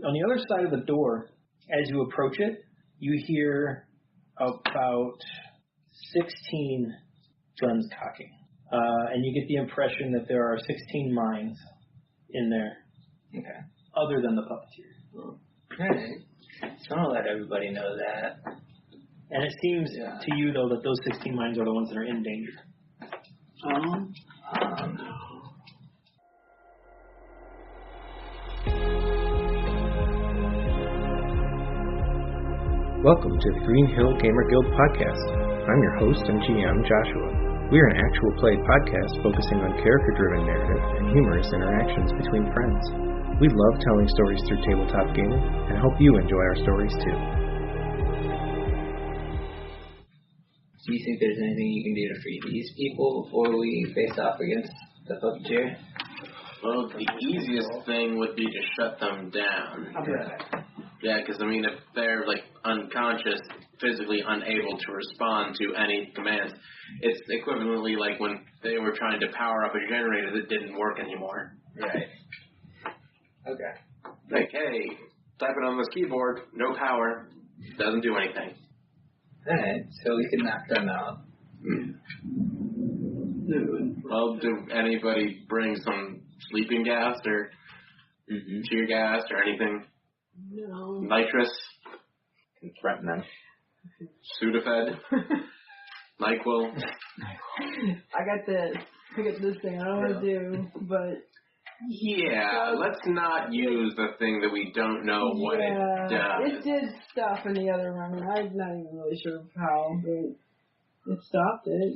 On the other side of the door, as you approach it, you hear about 16 guns cocking. And you get the impression that there are 16 mines in there. Okay. Other than the Puppeteer. Alright. So I'll let everybody know that. And it seems to you, though, that those 16 mines are the ones that are in danger. Welcome to the Green Hill Gamer Guild podcast. I'm your host and GM, Joshua. We are an actual play podcast focusing on character-driven narrative and humorous interactions between friends. We love telling stories through tabletop gaming and hope you enjoy our stories too. Do you think there's anything you can do to free these people before we face off against the Puppeteer? Well, the easiest thing would be to shut them down. I'll be right back. Yeah, because, I mean, if they're, like, unconscious, physically unable to respond to any commands, it's equivalently like when they were trying to power up a generator that didn't work anymore. Right. Okay. Like, hey, typing on this keyboard, no power, doesn't do anything. Alright, so we can knock them out. Well, do anybody bring some sleeping gas or tear gas or anything? No. Nitrous? Can threaten them. Sudafed? NyQuil? I got this thing I don't want to do, but... Yeah, let's not use the thing that we don't know what it does. It did stuff in the other room. I'm not even really sure how, but it stopped it.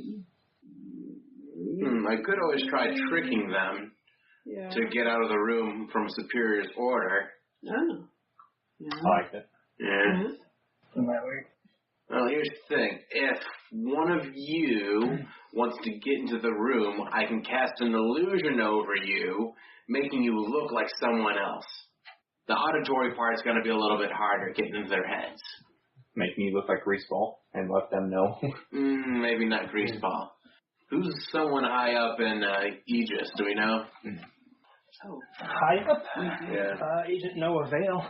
I could always try tricking them to get out of the room from Superior's order. Oh. Yeah. I like it. Yeah. That might work. Well, here's the thing. If one of you wants to get into the room, I can cast an illusion over you, making you look like someone else. The auditory part's going to be a little bit harder getting into their heads. Make me look like Greaseball and let them know. Maybe not Greaseball. Who's someone high up in Aegis? Do we know? Oh, high up? Yeah. Agent Noah Vale.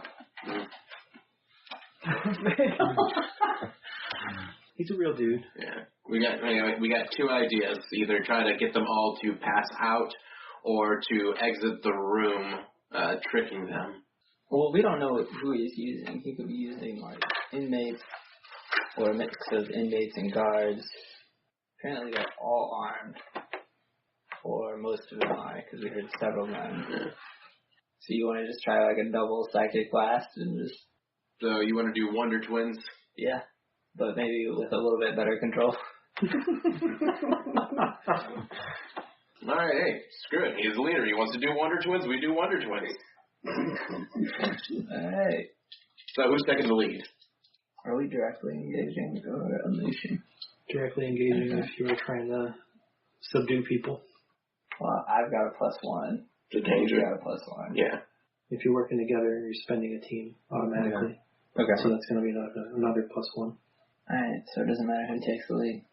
He's a real dude. Yeah. We got two ideas. Either try to get them all to pass out or to exit the room, tricking them. Well, we don't know who he's using. He could be using, like, inmates or a mix of inmates and guards. Apparently they're all armed. Or most of them are, because we heard several guns. Yeah. So you want to just try, like, a double psychic blast and just... So you want to do Wonder Twins? Yeah. But maybe with a little bit better control. All right, hey, screw it. He's the leader. He wants to do Wonder Twins. We do Wonder Twins. All right. So who's taking the lead? Are we directly engaging or unleashing? Directly engaging if you were trying to subdue people. Well, I've got a +1. The danger. You've got a +1. Yeah. If you're working together, you're spending a team automatically. Yeah. Okay. So that's going to be another +1. Alright, so it doesn't matter who takes the lead.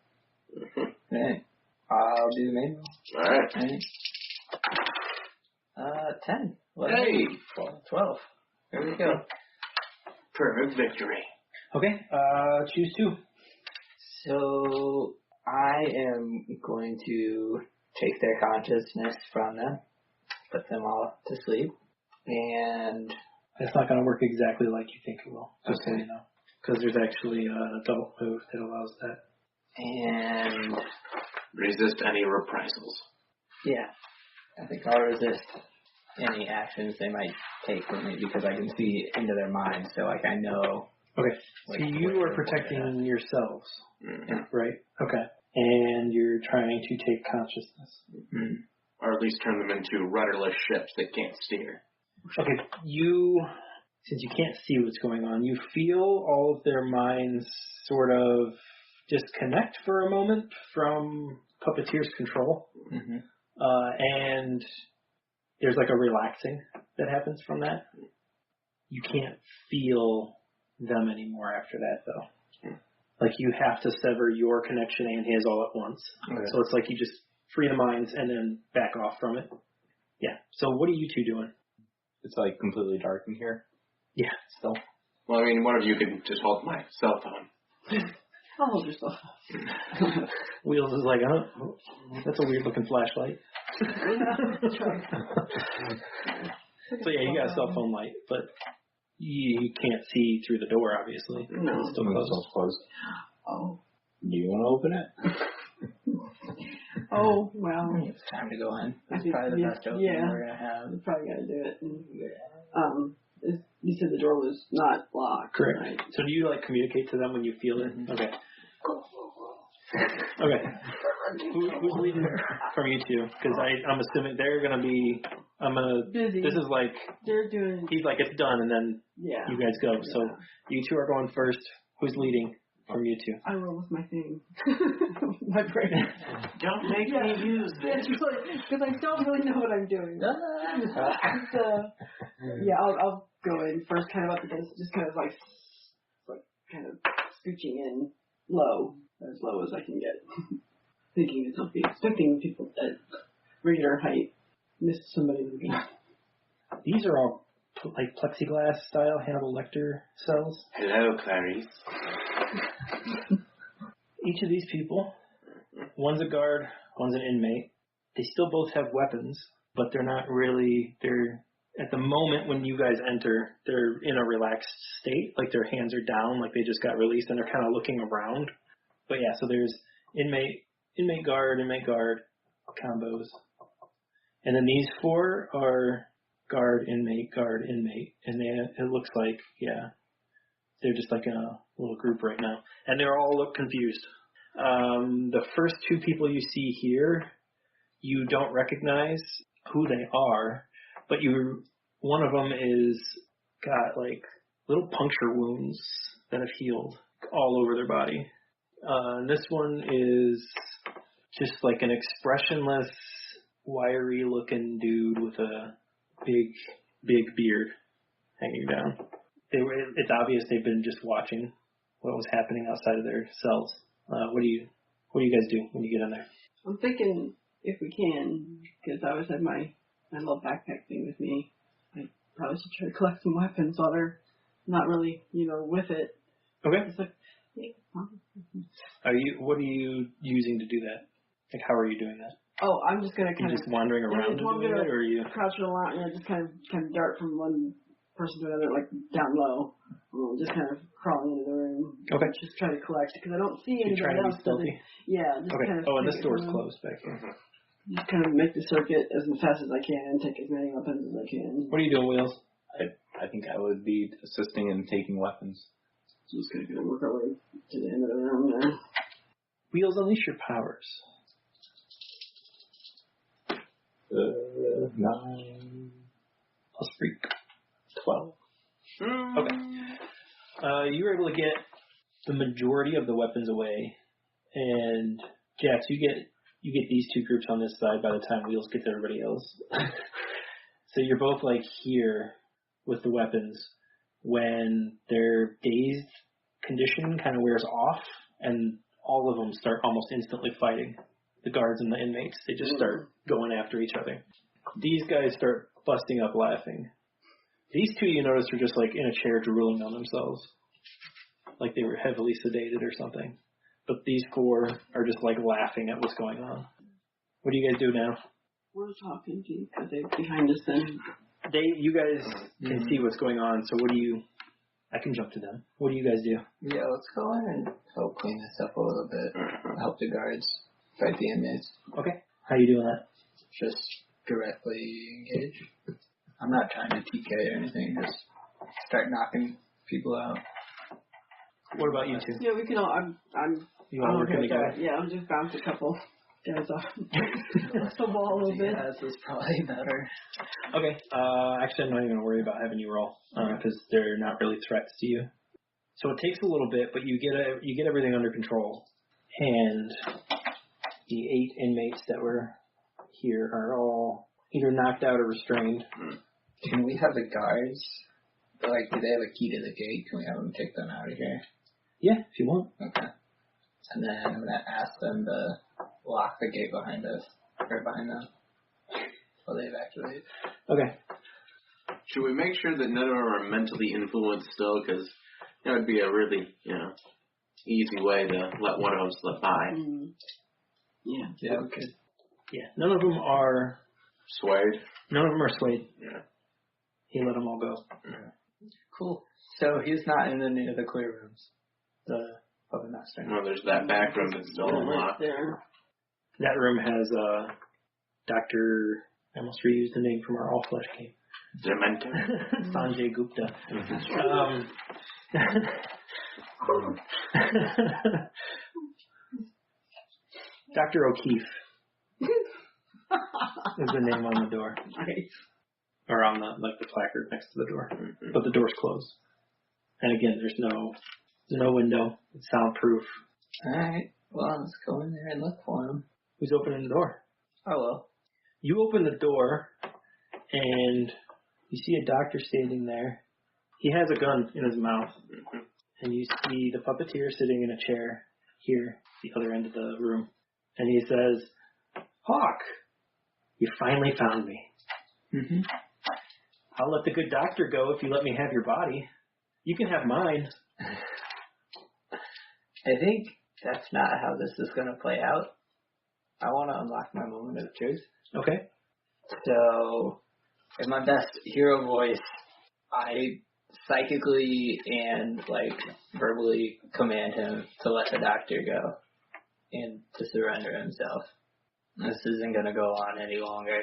Alright. I'll do Memo. Alright. 10. 11, Hey! 12. Here we go. Perfect victory. Okay, choose two. So, I am going to take their consciousness from them, put them all to sleep, and... It's not going to work exactly like you think it will, just so you know. Because there's actually an adult move that allows that. And... Resist any reprisals. Yeah. I think I'll resist any actions they might take from me because I can see into their minds, so, like, I know... Okay, like, so you are protecting yourselves, right? Okay. And you're trying to take consciousness. Mm-hmm. Or at least turn them into rudderless ships that can't steer. Okay, since you can't see what's going on, you feel all of their minds sort of disconnect for a moment from Puppeteer's control. Mm-hmm. And there's like a relaxing that happens from that. You can't feel them anymore after that, though. Like, you have to sever your connection and his all at once. Okay. So it's like you just free the minds and then back off from it. Yeah. So what are you two doing? It's like completely dark in here. Yeah. So. Well, I mean, one of you could just hold my cell phone. I'll hold yourself. Wheels is like, oh, that's a weird looking flashlight. So yeah, you got a cell phone light, but you can't see through the door, obviously. No. It's still closed. Still closed. Oh. Do you want to open it? Oh, well. It's time to go in. I That's think, probably the best opening we're going to have. You probably got to do it. You said the door was not locked. Correct. Right? So do you, like, communicate to them when you feel it? Okay. Okay. Who's leading from you two? Because I'm assuming they're going to be, Busy. this is like, They're doing, he's like, it's done, and then you guys go. So you two are going first. Who's leading from you two? I roll with my thing. My brain. Don't make me use this. Because I don't really know what I'm doing. I'll go in first, kind of up against, just kind of like kind of scooching in low as I can get. Thinking it's something, expecting people at regular height. Missed somebody in the game. These are all like plexiglass style Hannibal Lecter cells. Hello, Clarice. Each of these people, one's a guard, one's an inmate. They still both have weapons, but they're not really, at the moment when you guys enter, they're in a relaxed state, like their hands are down, like they just got released, and they're kind of looking around. But yeah, so there's inmate guard combos. And then these four are guard, inmate, and it looks like, they're just like in a little group right now. And they all look confused. The first two people you see here, you don't recognize who they are, but one of them is got like little puncture wounds that have healed all over their body. And this one is just like an expressionless, wiry looking dude with a big beard hanging down. It's obvious they've been just watching what was happening outside of their cells. What do you guys do when you get in there? I'm thinking if we can, because I always have my little backpack thing with me. I probably should try to collect some weapons while they're not really, with it. Okay. It's like, What are you using to do that? Like, how are you doing that? Oh, I'm just gonna kind of just wandering around and doing it, or are you crouching around? Just kind of dart from one person to another, like down low. Just kind of crawling into the room. Okay. Just try to collect because I don't see anybody anybody else. Trying to be stealthy? Just okay. kind of. Oh, and this door's closed back here. Just kind of make the circuit as fast as I can, take as many weapons as I can. What are you doing, Wheels? I think I would be assisting in taking weapons. So just gonna work our way to the end of the room there. Wheels, unleash your powers. 9 plus freak. 12. Okay. You were able to get the majority of the weapons away, and Jax, you get these two groups on this side by the time Wheels gets everybody else. So you're both like here with the weapons when their dazed condition kind of wears off, and all of them start almost instantly fighting. The guards and the inmates, they just start going after each other. These guys start busting up laughing. These two, you notice, are just like in a chair drooling on themselves, like they were heavily sedated or something. But these four are just like laughing at what's going on. What do you guys do now? We're talking to you because they're behind us. Then you guys can see what's going on. So what do you? I can jump to them. What do you guys do? Yeah, let's go in and help clean this up a little bit. Help the guards fight the inmates. Okay. How you doing that? Just directly engage. I'm not trying to TK or anything. Just start knocking people out. What about you two? Yeah, we can all. You all working together? Yeah, I'll just bounce a couple guys off the wall a little bit. Yeah, this is probably better. Okay. Actually, I'm not even going to worry about having you roll because they're not really threats to you. So it takes a little bit, but you get everything under control, and the 8 inmates that were here are all either knocked out or restrained. Can we have the guards? Do they have a key to the gate? Can we have them take them out of here? Yeah, if you want. Okay. And then I'm gonna ask them to lock the gate behind us or behind them while they evacuate. Okay. Should we make sure that none of them are mentally influenced still? Because that would be a really, easy way to let one of them slip by. Yeah, okay. Yeah, none of them are Swayed? None of them are swayed. Yeah. He let them all go. Cool. So he's not in any of the clear rooms. The puppet master. No, there's that back room that's still unlocked. There. That room has Dr. I almost reused the name from our All Flesh game. Dementor. Sanjay Gupta. Dr. O'Keefe is the name on the door. Nice. Or on the placard next to the door. But the door's closed. And again, there's no window. It's soundproof. Alright. Well, let's go in there and look for him. Who's opening the door? Oh, well. You open the door, and you see a doctor standing there. He has a gun in his mouth. And you see the puppeteer sitting in a chair here, the other end of the room. And he says, Hawk, you finally found me. Mm-hmm. I'll let the good doctor go if you let me have your body. You can have mine. I think that's not how this is going to play out. I want to unlock my moment of truth. Okay. So, in my best hero voice, I psychically and, verbally command him to let the doctor go and to surrender himself. This isn't going to go on any longer.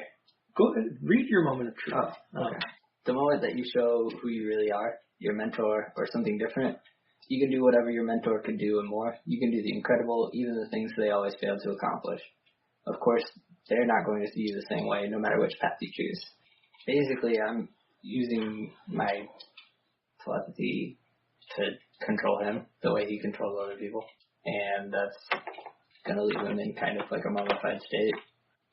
Go ahead. Read your moment of truth. Oh, okay. The moment that you show who you really are, your mentor, or something different, you can do whatever your mentor could do and more. You can do the incredible, even the things they always fail to accomplish. Of course, they're not going to see you the same way, no matter which path you choose. Basically, I'm using my telepathy to control him the way he controls other people. And that's going to leave him in kind of like a mummified state,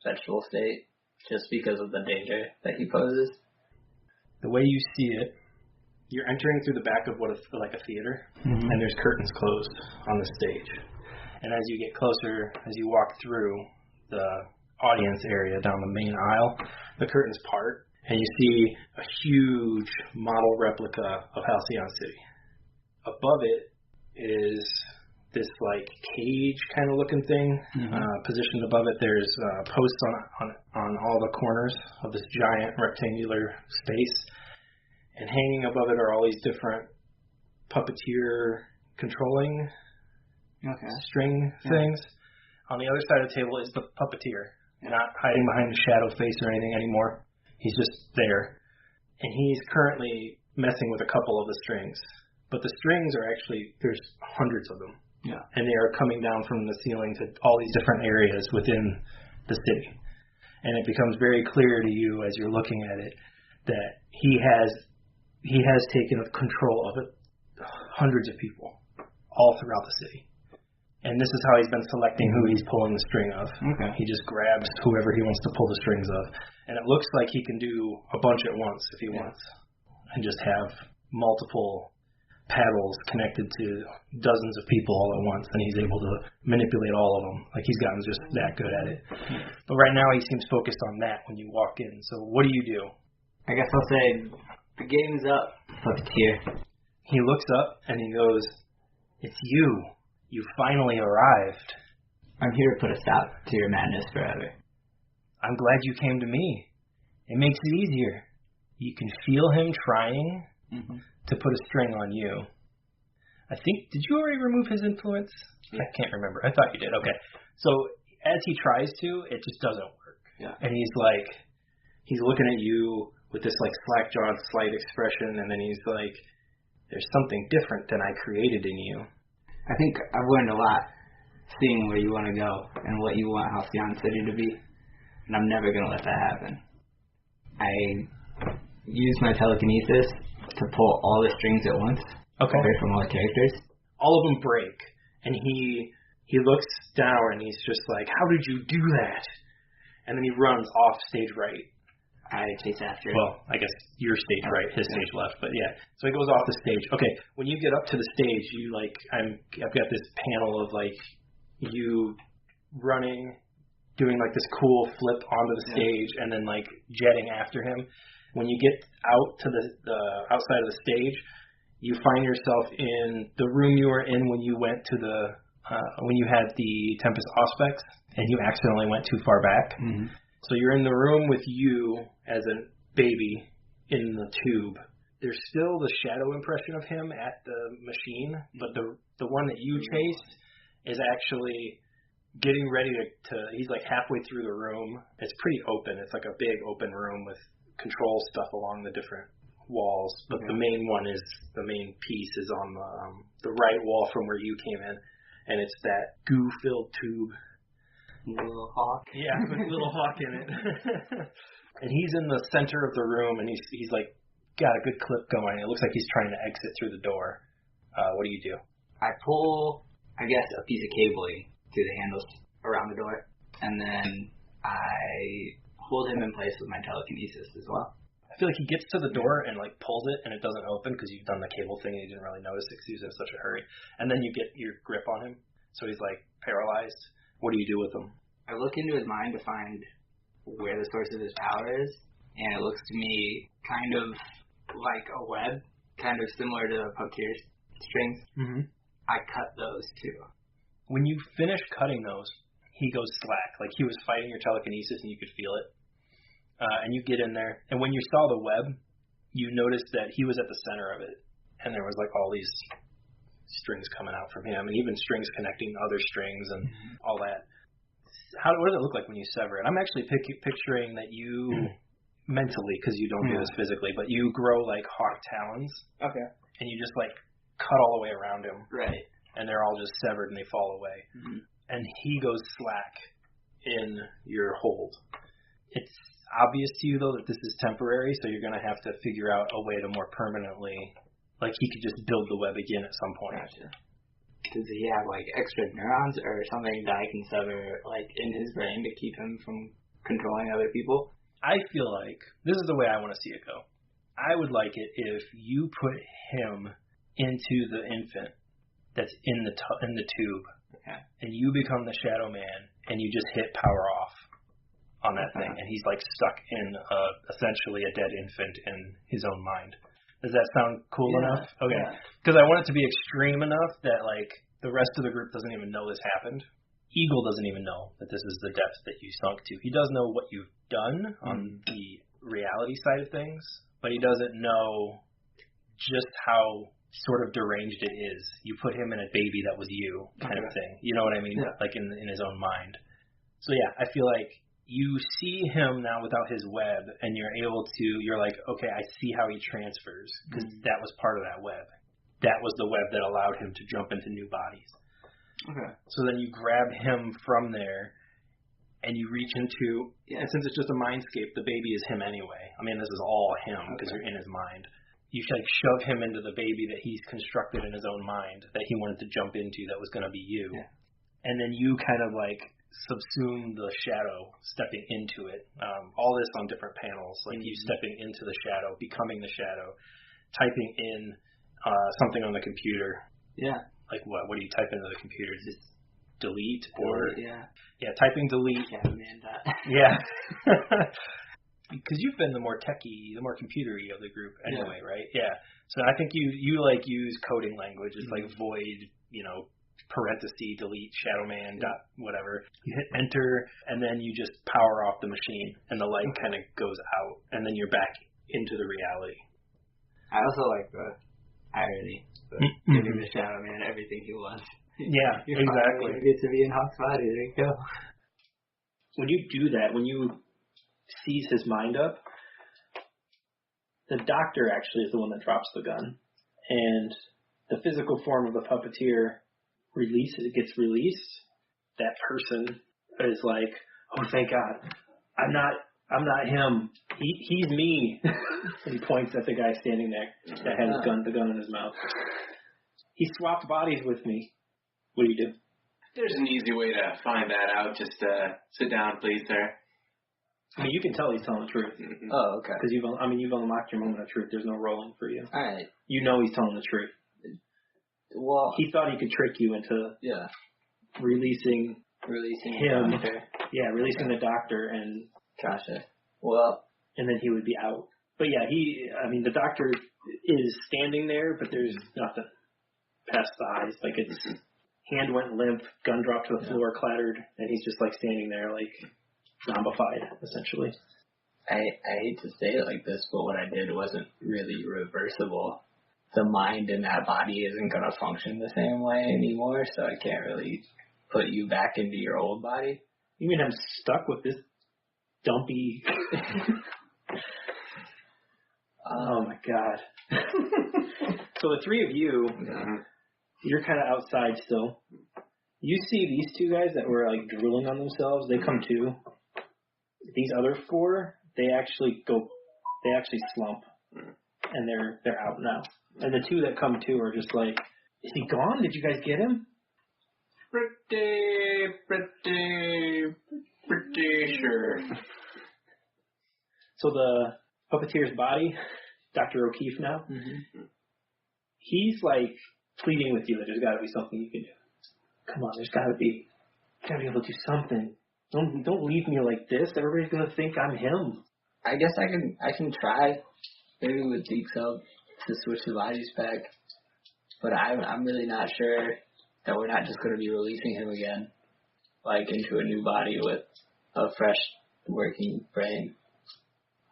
vegetable state, just because of the danger that he poses. The way you see it, you're entering through the back of what is like a theater, and there's curtains closed on the stage. And as you get closer, as you walk through the audience area down the main aisle, the curtains part, and you see a huge model replica of Halcyon City. Above it is this cage kind of looking thing. Positioned above it, there's posts on all the corners of this giant rectangular space. And hanging above it are all these different puppeteer controlling string things. On the other side of the table is the puppeteer, not hiding behind a shadow face or anything anymore. He's just there. And he's currently messing with a couple of the strings. But the strings are actually, there's hundreds of them. Yeah. And they are coming down from the ceiling to all these different areas within the city. And it becomes very clear to you as you're looking at it that he has taken control of it, hundreds of people all throughout the city. And this is how he's been selecting who he's pulling the string of. Okay. He just grabs whoever he wants to pull the strings of. And it looks like he can do a bunch at once if he wants. And just have multiple paddles connected to dozens of people all at once. And he's able to manipulate all of them. He's gotten just that good at it. But right now he seems focused on that when you walk in. So what do you do? I guess I'll say, the game's up, Puppeteer. He looks up and he goes, "It's you. You finally arrived. I'm here to put a stop to your madness forever." I'm glad you came to me. It makes it easier. You can feel him trying to put a string on you. I think, did you already remove his influence? Yeah. I can't remember. I thought you did. Okay. So as he tries to, it just doesn't work. Yeah. And he's looking at you with this slack-jawed, slight expression, and then he's like, "There's something different than I created in you." I think I've learned a lot seeing where you want to go and what you want Halcyon City to be, and I'm never going to let that happen. I use my telekinesis to pull all the strings at once away from all the characters. All of them break, and he looks down and he's just like, "How did you do that?" And then he runs off stage right. I chase after. Well, I guess your stage right, his stage left, but yeah. So he goes off the stage. Okay, when you get up to the stage, you I've got this panel of you running, doing this cool flip onto the stage, and then jetting after him. When you get out to the outside of the stage, you find yourself in the room you were in when you went to when you had the Tempest Auspex, and you accidentally went too far back. Mm-hmm. So you're in the room with you as a baby in the tube. There's still the shadow impression of him at the machine, but the one that you chased is actually getting ready to he's like halfway through the room. It's pretty open. It's like a big open room with control stuff along the different walls, but the main piece is on the right wall from where you came in, and it's that goo-filled tube. Little hawk. Yeah, with little hawk in it. And he's in the center of the room, and he's like got a good clip going. It looks like he's trying to exit through the door. What do you do? I pull, I guess, a piece of cabling through the handles around the door, and then I hold him in place with my telekinesis as well. I feel like he gets to the door and like pulls it, and it doesn't open because you've done the cable thing and you didn't really notice it because he was in such a hurry. And then you get your grip on him, so he's like paralyzed. What do you do with him? I look into his mind to find where the source of his power is, and it looks to me kind of like a web, kind of similar to Puppeteer strings. Mm-hmm. I cut those too. When you finish cutting those, he goes slack. Like he was fighting your telekinesis and you could feel it. And you get in there, and when you saw the web, you noticed that he was at the center of it, and there was like all these strings coming out from him, and even strings connecting other strings and all that. What does it look like when you sever it? I'm actually picturing that you mentally, because you don't do this physically, but you grow like hawk talons. Okay. And you just like cut all the way around him. Right. And they're all just severed and they fall away. Mm-hmm. And he goes slack in your hold. It's obvious to you though that this is temporary, so you're going to have to figure out a way to more permanently, like he could just build the web again at some point. Gotcha. Does he have like extra neurons or something that I can sever like in his brain to keep him from controlling other people? I feel like this is the way I want to see it go. I would like it if you put him into the infant that's in the tube, okay, and you become the Shadow Man, and you just hit power off on that thing, and he's like stuck in essentially a dead infant in his own mind. Does that sound cool enough? Okay. Because I want it to be extreme enough that like the rest of the group doesn't even know this happened. Eagle doesn't even know that this is the depth that you sunk to. He does know what you've done on the reality side of things, but he doesn't know just how sort of deranged it is. You put him in a baby that was you kind of thing. You know what I mean? Yeah. Like in his own mind. So yeah, I feel like you see him now without his web, and you're like, okay, I see how he transfers, because that was part of that web. That was the web that allowed him to jump into new bodies. Okay. So then you grab him from there, and you reach into, and since it's just a mindscape, the baby is him anyway. I mean, this is all him, because you're in his mind. You like shove him into the baby that he's constructed in his own mind, that he wanted to jump into, that was going to be you. Yeah. And then you kind of like subsume the shadow, stepping into it. All this on different panels, like you stepping into the shadow, becoming the shadow, typing in something on the computer. Yeah. Like what? What do you type into the computer? Just delete or typing delete. Yeah. Because you've been the more techie, the more computery of the group anyway, right? Yeah. So I think you like use coding language. It's like void, parenthesis, delete, shadow man, dot, whatever. You hit enter, and then you just power off the machine, and the light kind of goes out, and then you're back into the reality. I also like the irony. Giving the shadow man everything he wants. Yeah, exactly. You get to be in Hawk's body. There you go. When you do that, when you seize his mind up, the doctor actually is the one that drops the gun, and the physical form of the puppeteer gets released. That person is like, oh, thank God, I'm not him. He's me. And he points at the guy standing there that has the gun in his mouth. He swapped bodies with me. What do you do? There's an easy way to find that out. Just sit down, please, sir. I mean, you can tell he's telling the truth. Mm-hmm. Oh, okay. Because you've unlocked your moment of truth. There's no rolling for you. All right. You know he's telling the truth. Well, he thought he could trick you into releasing him. The doctor. Yeah, releasing the doctor, and gotcha. Well, and then he would be out. But yeah, the doctor is standing there, but there's nothing past the eyes. Like his hand went limp, gun dropped to the floor, clattered, and he's just like standing there like zombified, essentially. I hate to say it like this, but what I did wasn't really reversible. The mind in that body isn't going to function the same way anymore, so I can't really put you back into your old body. You mean I'm stuck with this dumpy... Oh my god. So the three of you, you're kind of outside still. You see these two guys that were like drooling on themselves, they come to. These other four, they actually slump. And they're out now. And the two that come to are just like, is he gone? Did you guys get him? Pretty sure. So the Puppeteer's body, Dr. O'Keefe now, he's like pleading with you that there's got to be something you can do. Come on, there's got to be. You got to be able to do something. Don't leave me like this. Everybody's gonna think I'm him. I guess I can try, maybe with Deke's help, to switch the bodies back. But I'm really not sure that we're not just going to be releasing him again, like into a new body with a fresh working brain.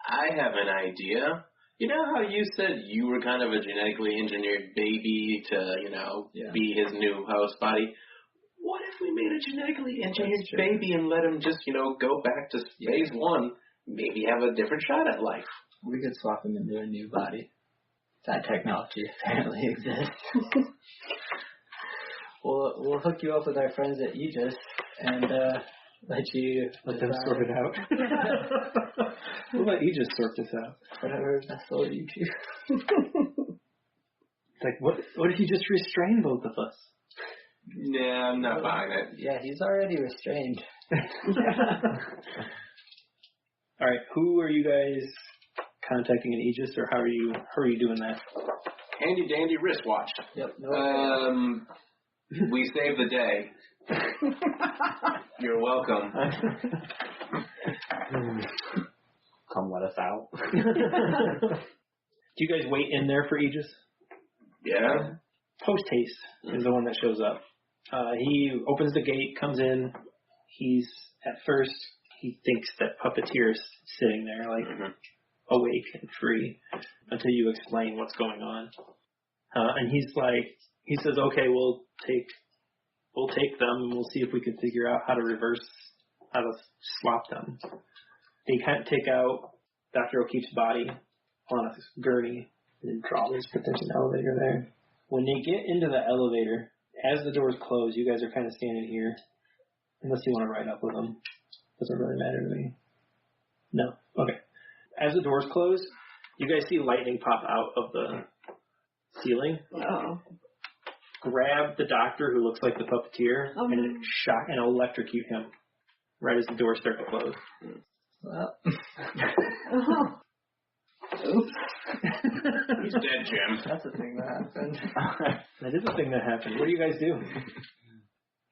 I have an idea. You know how you said you were kind of a genetically engineered baby to, be his new host body? What if we made a genetically engineered baby and let him just, go back to phase one, maybe have a different shot at life? We could swap him into a new body. That technology apparently exists. We'll hook you up with our friends at Aegis and let them sort it out. We'll let Aegis sort this out. Whatever vessel you choose. It's like, what if you just restrain both of us? Yeah, I'm not buying it. Yeah, he's already restrained. All right, who are you guys contacting in Aegis, or how are you doing that? Handy dandy wristwatch. Yep. We saved the day. You're welcome. Come let us out. Do you guys wait in there for Aegis? Yeah. Post haste is the one that shows up. He opens the gate, comes in. At first, he thinks that Puppeteer is sitting there, like, awake and free, until you explain what's going on. And he says, okay, we'll take them, and we'll see if we can figure out how to swap them. They kind of take out Dr. O'Keefe's body on a gurney and draw this, but there's an elevator there. When they get into the elevator, as the doors close, you guys are kind of standing here, unless you want to ride up with them. Doesn't really matter to me. No? Okay. As the doors close, you guys see lightning pop out of the ceiling. Oh. Grab the doctor who looks like the Puppeteer and shock and electrocute him right as the doors start to close. Well. Oops. He's dead, Jim. That's a thing that happened. That is a thing that happened. What do you guys do?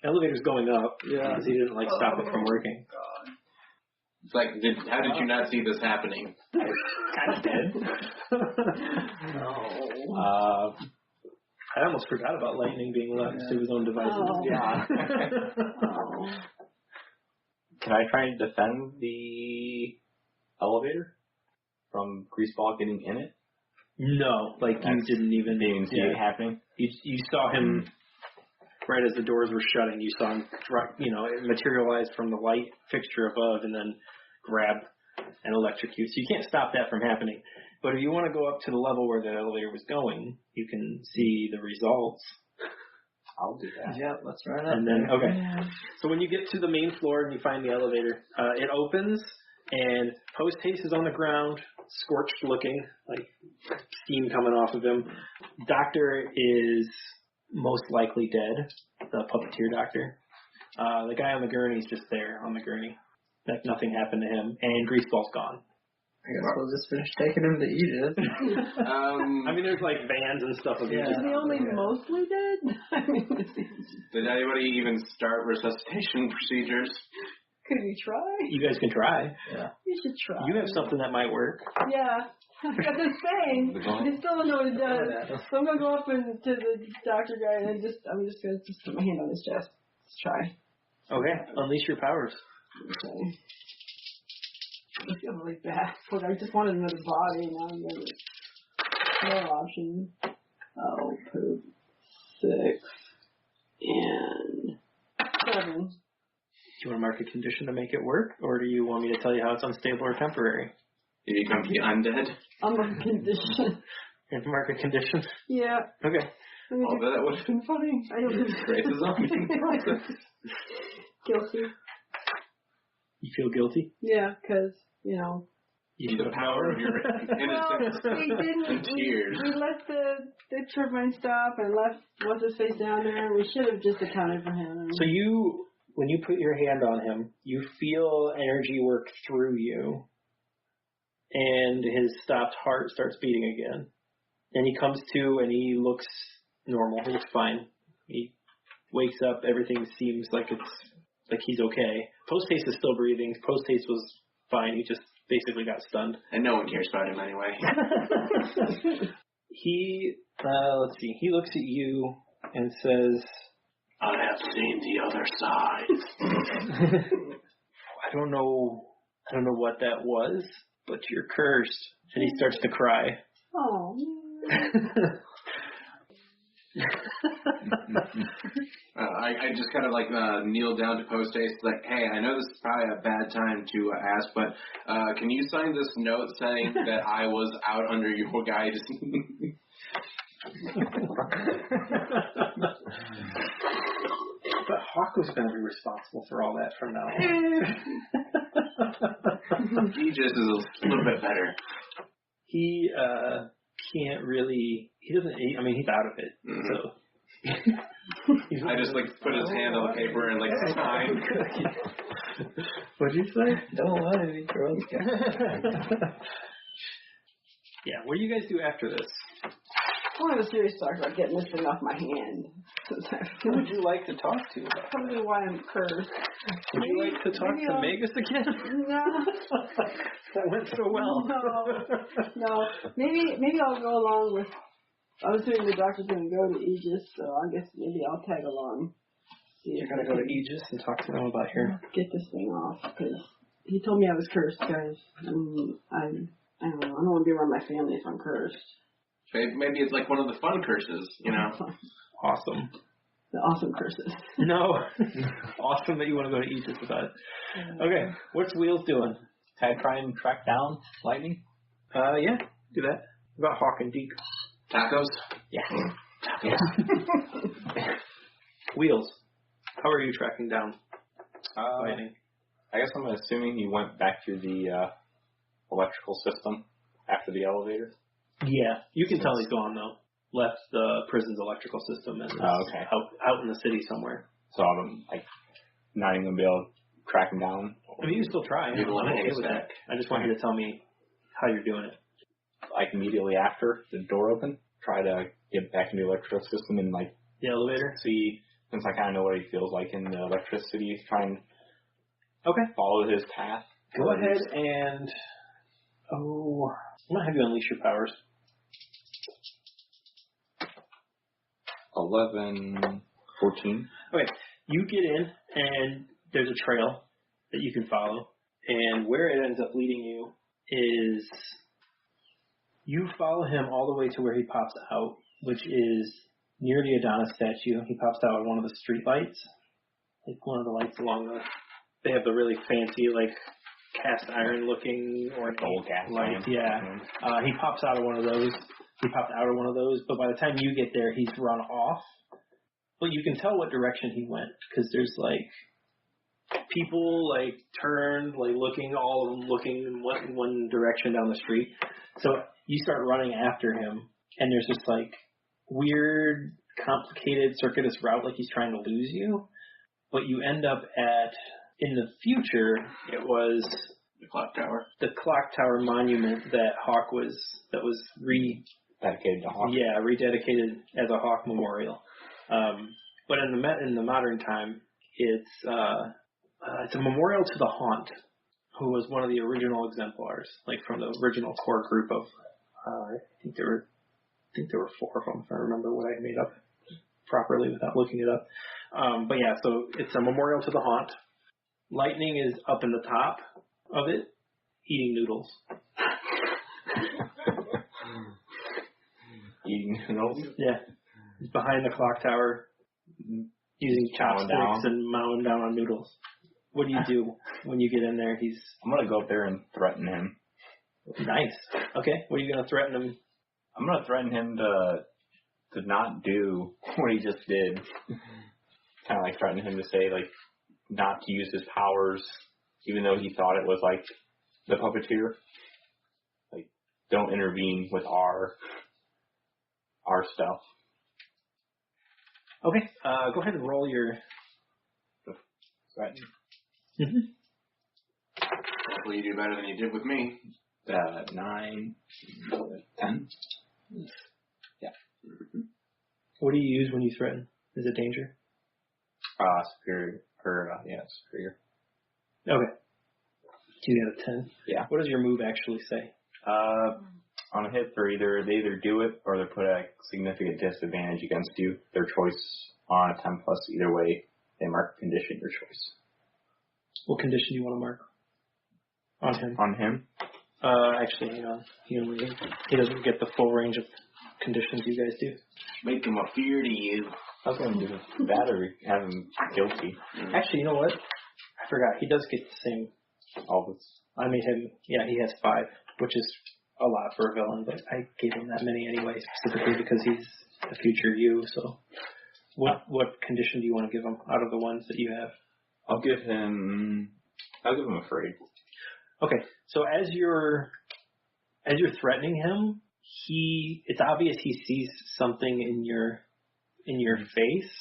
Elevator's going up. Yeah. Because he didn't stop it from working. God. It's like, how did you not see this happening? Kind of did. No. I almost forgot about Lightning being left to his own devices. Oh. Yeah. Oh. Can I try and defend the elevator from Greaseball getting in it? No, you didn't even see it happening. You saw him right as the doors were shutting. You saw him, it materialize from the light fixture above and then grab and electrocute. So you can't stop that from happening. But if you want to go up to the level where the elevator was going, you can see the results. I'll do that. Yeah, let's run up. And then, okay. So when you get to the main floor and you find the elevator, it opens and Post Haste is on the ground, scorched looking, like steam coming off of him. Doctor is most likely dead, the Puppeteer doctor. The guy on the gurney's just there on the gurney. Like nothing happened to him. And Greaseball's gone. I guess we'll just finish taking him to Aegis. I mean, there's vans and stuff. Is he only mostly dead? Did anybody even start resuscitation procedures? Could we try? You guys can try. Yeah. You should try. You have something that might work. Yeah. I got this thing. I still don't know what it does. So I'm gonna go up and to the doctor guy and I'm just gonna put my hand on his chest. Let's try. Okay, unleash your powers. Okay. I feel really bad. Look, I just wanted another body and now I'm gonna no option. Oh, poop. 6 and 7. Do you want to mark a condition to make it work, or do you want me to tell you how it's unstable or temporary? You become the undead? I'm a condition. And mark a condition? Yeah. Okay. Oh, that would have been funny. I don't Grace is on. Guilty. You feel guilty? Yeah, because, you know. You the power of your innocence and tears. We let the turbine stop and left what's his face down there. We should have just accounted for him. So when you put your hand on him, you feel energy work through you, and his stopped heart starts beating again. And he comes to and he looks normal. He looks fine. He wakes up. Everything seems like he's okay. Post-haste is still breathing. Post-haste was fine. He just basically got stunned. And no one cares about him anyway. Let's see. He looks at you and says, I have seen the other side. I don't know what that was, but you're cursed. And he starts to cry. Oh. I just kind of kneel down to post-haste, like, hey, I know this is probably a bad time to ask, but can you sign this note saying that I was out under your guidance? But Hawk was going to be responsible for all that from now on. He just is a little bit better. He can't really. He doesn't. He's out of it. Mm-hmm. So. I just put his hand on the paper and sign. What'd you say? Don't let him be drunk. Yeah. What do you guys do after this? I want to have a serious talk about getting this thing off my hand. Who would you like to talk to about? Tell me why I'm cursed. Would you like to talk to Magus again? No. That went so well. No. Maybe I'll go along with. I was assuming the doctor's going to go to Aegis, so I guess maybe I'll tag along. You're going to go to Aegis and talk to them about here. Get this thing off, because he told me I was cursed, guys. I don't know. I don't want to be around my family if I'm cursed. Maybe it's one of the fun curses, you know? Awesome. The awesome curses. No. Awesome that you want to go to Aegis about it. Okay. What's Wheels doing? Can I try and track down Lightning? Yeah. Do that. What about Hawk and Deke? Tacos? Yeah. Tacos. Wheels. How are you tracking down Lightning? I guess I'm assuming he went back to the electrical system after the elevator. Yeah. You can tell he's gone, though. Left the prison's electrical system and okay. out in the city somewhere. So I'm not even going to be able to track him down? You can still try. I'm okay with that. I just want you to tell me how you're doing it. Immediately after the door opened, try to get back into the electrical system and the elevator. See, since I kind of know what he feels like in the electricity, try and follow his path. Go ahead and I'm gonna have you unleash your powers. 11, 14. Okay, you get in and there's a trail that you can follow, and where it ends up leading you is. You follow him all the way to where he pops out, which is near the Adonis statue. He pops out on one of the street lights, one of the lights along the. They have the really fancy, cast iron looking or old gas lights. iron. Yeah, he pops out of one of those. He popped out of one of those, but by the time you get there, he's run off. But you can tell what direction he went because there's people turned, looking, all of them looking in one direction down the street. So you start running after him, and there's this weird, complicated, circuitous route, he's trying to lose you. But you end up in the future, it was the clock tower. The clock tower monument that was dedicated to Hawk. Yeah, rededicated as a Hawk memorial. But in the modern time, it's a memorial to the Haunt, who was one of the original exemplars, from the original core group of I think there were 4 of them, if I remember what I made up properly without looking it up. But yeah, so it's a memorial to the haunt. Lightning is up in the top of it, eating noodles. Eating noodles? Yeah. He's behind the clock tower, using chopsticks and mowing down on noodles. What do you do when you get in there? I'm going to go up there and threaten him. Nice. Okay, what are you going to threaten him? I'm going to threaten him to not do what he just did. Kind of like threaten him to say, like, not to use his powers, even though he thought it was, like, the puppeteer. Like, don't intervene with our stuff. Okay, go ahead and roll your... Threaten. Mm-hmm. Hopefully you do better than you did with me. 9, 10. Yeah. What do you use when you threaten? Is it danger? Superior. Superior. Okay. 2 out of 10. Yeah. What does your move actually say? On a hit, they either do it or they're put at a significant disadvantage against you. Their choice on a 10+. Either way, they mark a condition your choice. What condition do you want to mark? On him. On him? Actually, hang on. He doesn't get the full range of conditions you guys do. Make him a fear to you. I was going to do that or have him guilty. Actually, you know what? I forgot. He does get the same. All this. I made him, he has 5, which is a lot for a villain, but I gave him that many anyway, specifically because he's a future you, so. What condition do you want to give him out of the ones that you have? I'll give him afraid. Okay, so as you're threatening him, it's obvious he sees something in your face.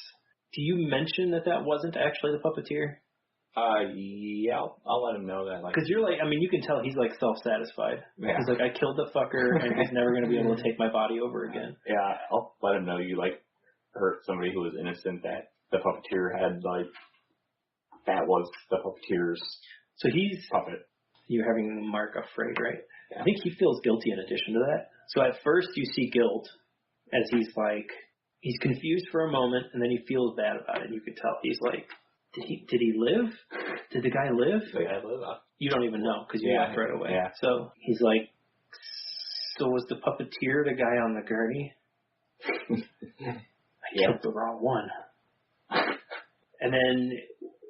Do you mention that wasn't actually the puppeteer? Yeah, I'll let him know that. Because you're like, you can tell he's like self-satisfied. Yeah. He's like, I killed the fucker, and he's never going to be able to take my body over again. Yeah, I'll let him know you hurt somebody who was innocent. That the puppeteer had that was the puppeteer's. So he's puppet. You're having him mark afraid, right? Yeah. I think he feels guilty in addition to that. So at first you see guilt as he's confused for a moment, and then he feels bad about it. You could tell he's like, did he live? Did the guy live? The guy live? You don't even know because you left right away. Yeah. So he's like, so was the puppeteer the guy on the gurney? I killed the wrong one. And then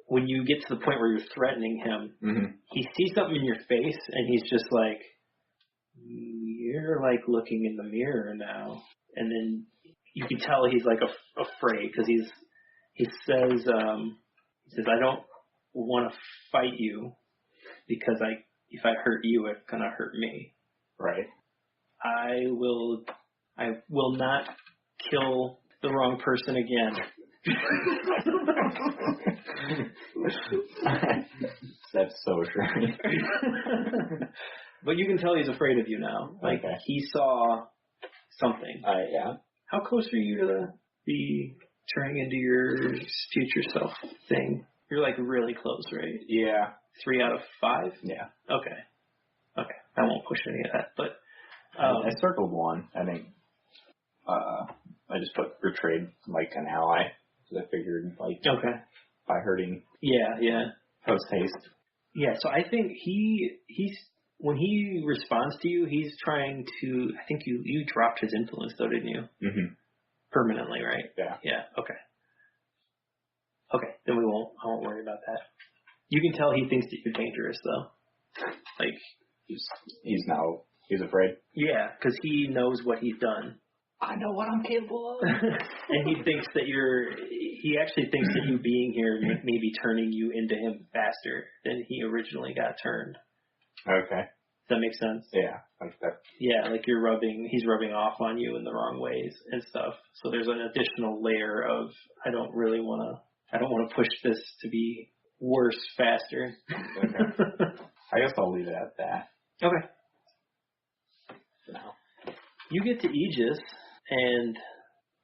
when you get to the point where you're threatening him, he sees something in your face, and he's just like, you're like looking in the mirror now. And then you can tell he's like afraid because he says, I don't want to fight you because if I hurt you, it's going to hurt me. Right. I will not kill the wrong person again. That's so true. But you can tell he's afraid of you now. He saw something. Yeah. How close are you to the turning into your future self thing? You're really close, right? Yeah. 3 out of 5? Yeah. Okay. I won't push any of that, but I circled 1. I think I just put betrayed like an ally because I figured by hurting. Yeah. Post haste. Yeah. So I think he's when he responds to you, he's trying to. I think you dropped his influence though, didn't you? Mm-hmm. Permanently, right? Yeah. Yeah. Okay. Then I won't worry about that. You can tell he thinks that you're dangerous though. He's afraid. Yeah, because he knows what he's done. I know what I'm capable of. And he actually thinks that you being here may be turning you into him faster than he originally got turned. Okay. Does that make sense? Yeah. Like that. Yeah, like he's rubbing off on you in the wrong ways and stuff. So there's an additional layer of, I don't want to push this to be worse faster. Okay. I guess I'll leave it at that. Okay. For now. You get to Aegis, and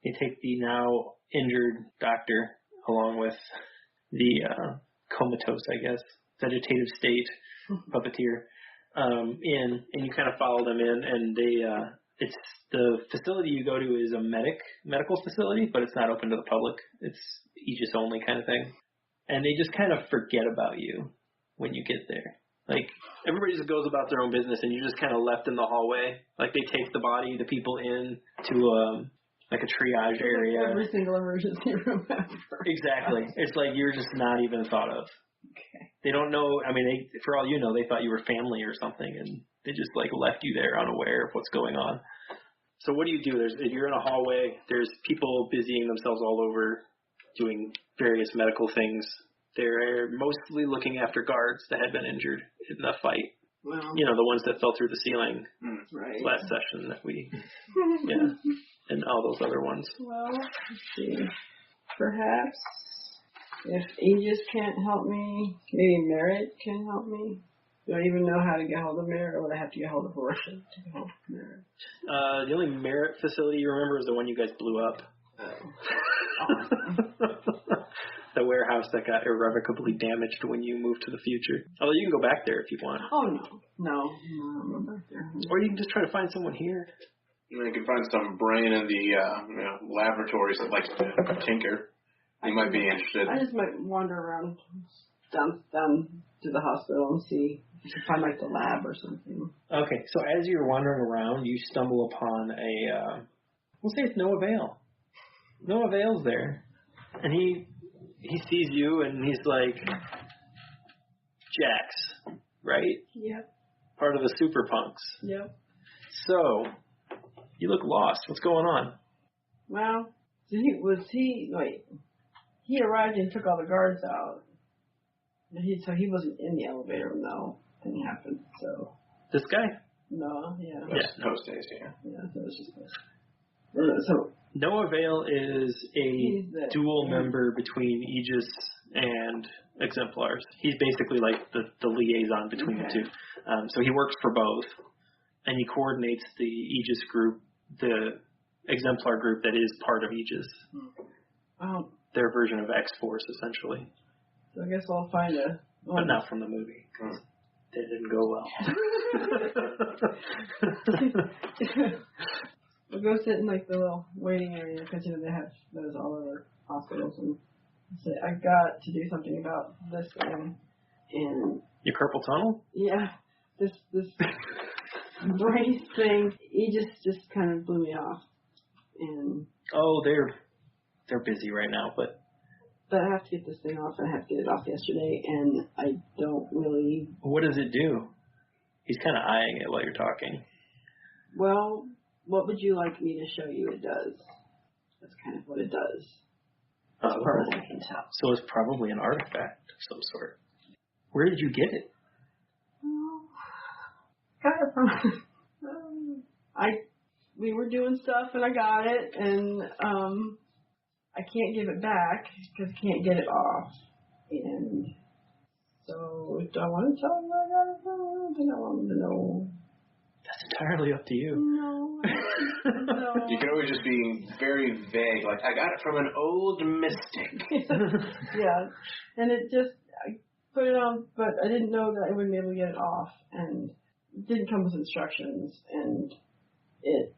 they take the now injured doctor along with the comatose, I guess, vegetative state puppeteer and you kind of follow them in, and It's the facility you go to is a medical facility, but it's not open to the public. It's Aegis only kind of thing. And they just kind of forget about you when you get there. Like, everybody just goes about their own business, and you're just kind of left in the hallway. Like, they take the people in to, like a triage area. Like every single emergency room ever. Exactly. It's like you're just not even thought of. Okay. They don't know, I mean, for all you know, they thought you were family or something, and they just, like, left you there unaware of what's going on. So what do? You're in a hallway. There's people busying themselves all over doing various medical things. They're mostly looking after guards that had been injured in the fight. Well, You know, the ones that fell through the ceiling right. last session that we, and all those other ones. Well, let's see. Perhaps if Aegis can't help me, maybe Merit can help me. Do I even know how to get hold of Merit, or would I have to get hold of Russ to get hold of Merit? The only Merit facility you remember is the one you guys blew up. The warehouse that got irrevocably damaged when you moved to the future. Although you can go back there if you want. Oh, no, I'm not back there. Or you can just try to find someone here. You can find some brain in the laboratories that likes to tinker. You might be interested. I just might wander around down to the hospital and see if I can find, like, the lab or something. Okay, so as you're wandering around, you stumble upon we'll say it's Noah Vale. Noah Vale's there. And he sees you and he's like, Jax, right? Yep. Part of the Super Punks. Yep. So, you look lost. What's going on? Well, he arrived and took all the guards out. So he wasn't in the elevator when that thing happened, so. This guy? No, yeah. No stays here. Yeah, so it's just this. So Noah Vale is a dual member between Aegis and Exemplars. He's basically like the liaison between the two. So he works for both, and he coordinates the Aegis group, the Exemplar group that is part of Aegis. Their version of X-Force, essentially. So I guess I'll find but not from the movie. That didn't go well. We'll go sit in like the little waiting area because they have those all over hospitals and say I got to do something about this thing and your carpal tunnel? Yeah, this brace thing. He just kind of blew me off and they're busy right now, but I have to get this thing off and I have to get it off yesterday and I don't really. What does it do? He's kind of eyeing it while you're talking. Well, what would you like me to show you it does? That's kind of what it does. As far as I can tell. So it's probably an artifact of some sort. Where did you get it? Got it from... we were doing stuff and I got it and I can't give it back because I can't get it off. And so do I want to tell them where I got it from? I don't think I want them to know. That's entirely up to you. No. You can always just be very vague, like, I got it from an old mystic. Yeah. And I put it on, but I didn't know that I wouldn't be able to get it off. And it didn't come with instructions. And it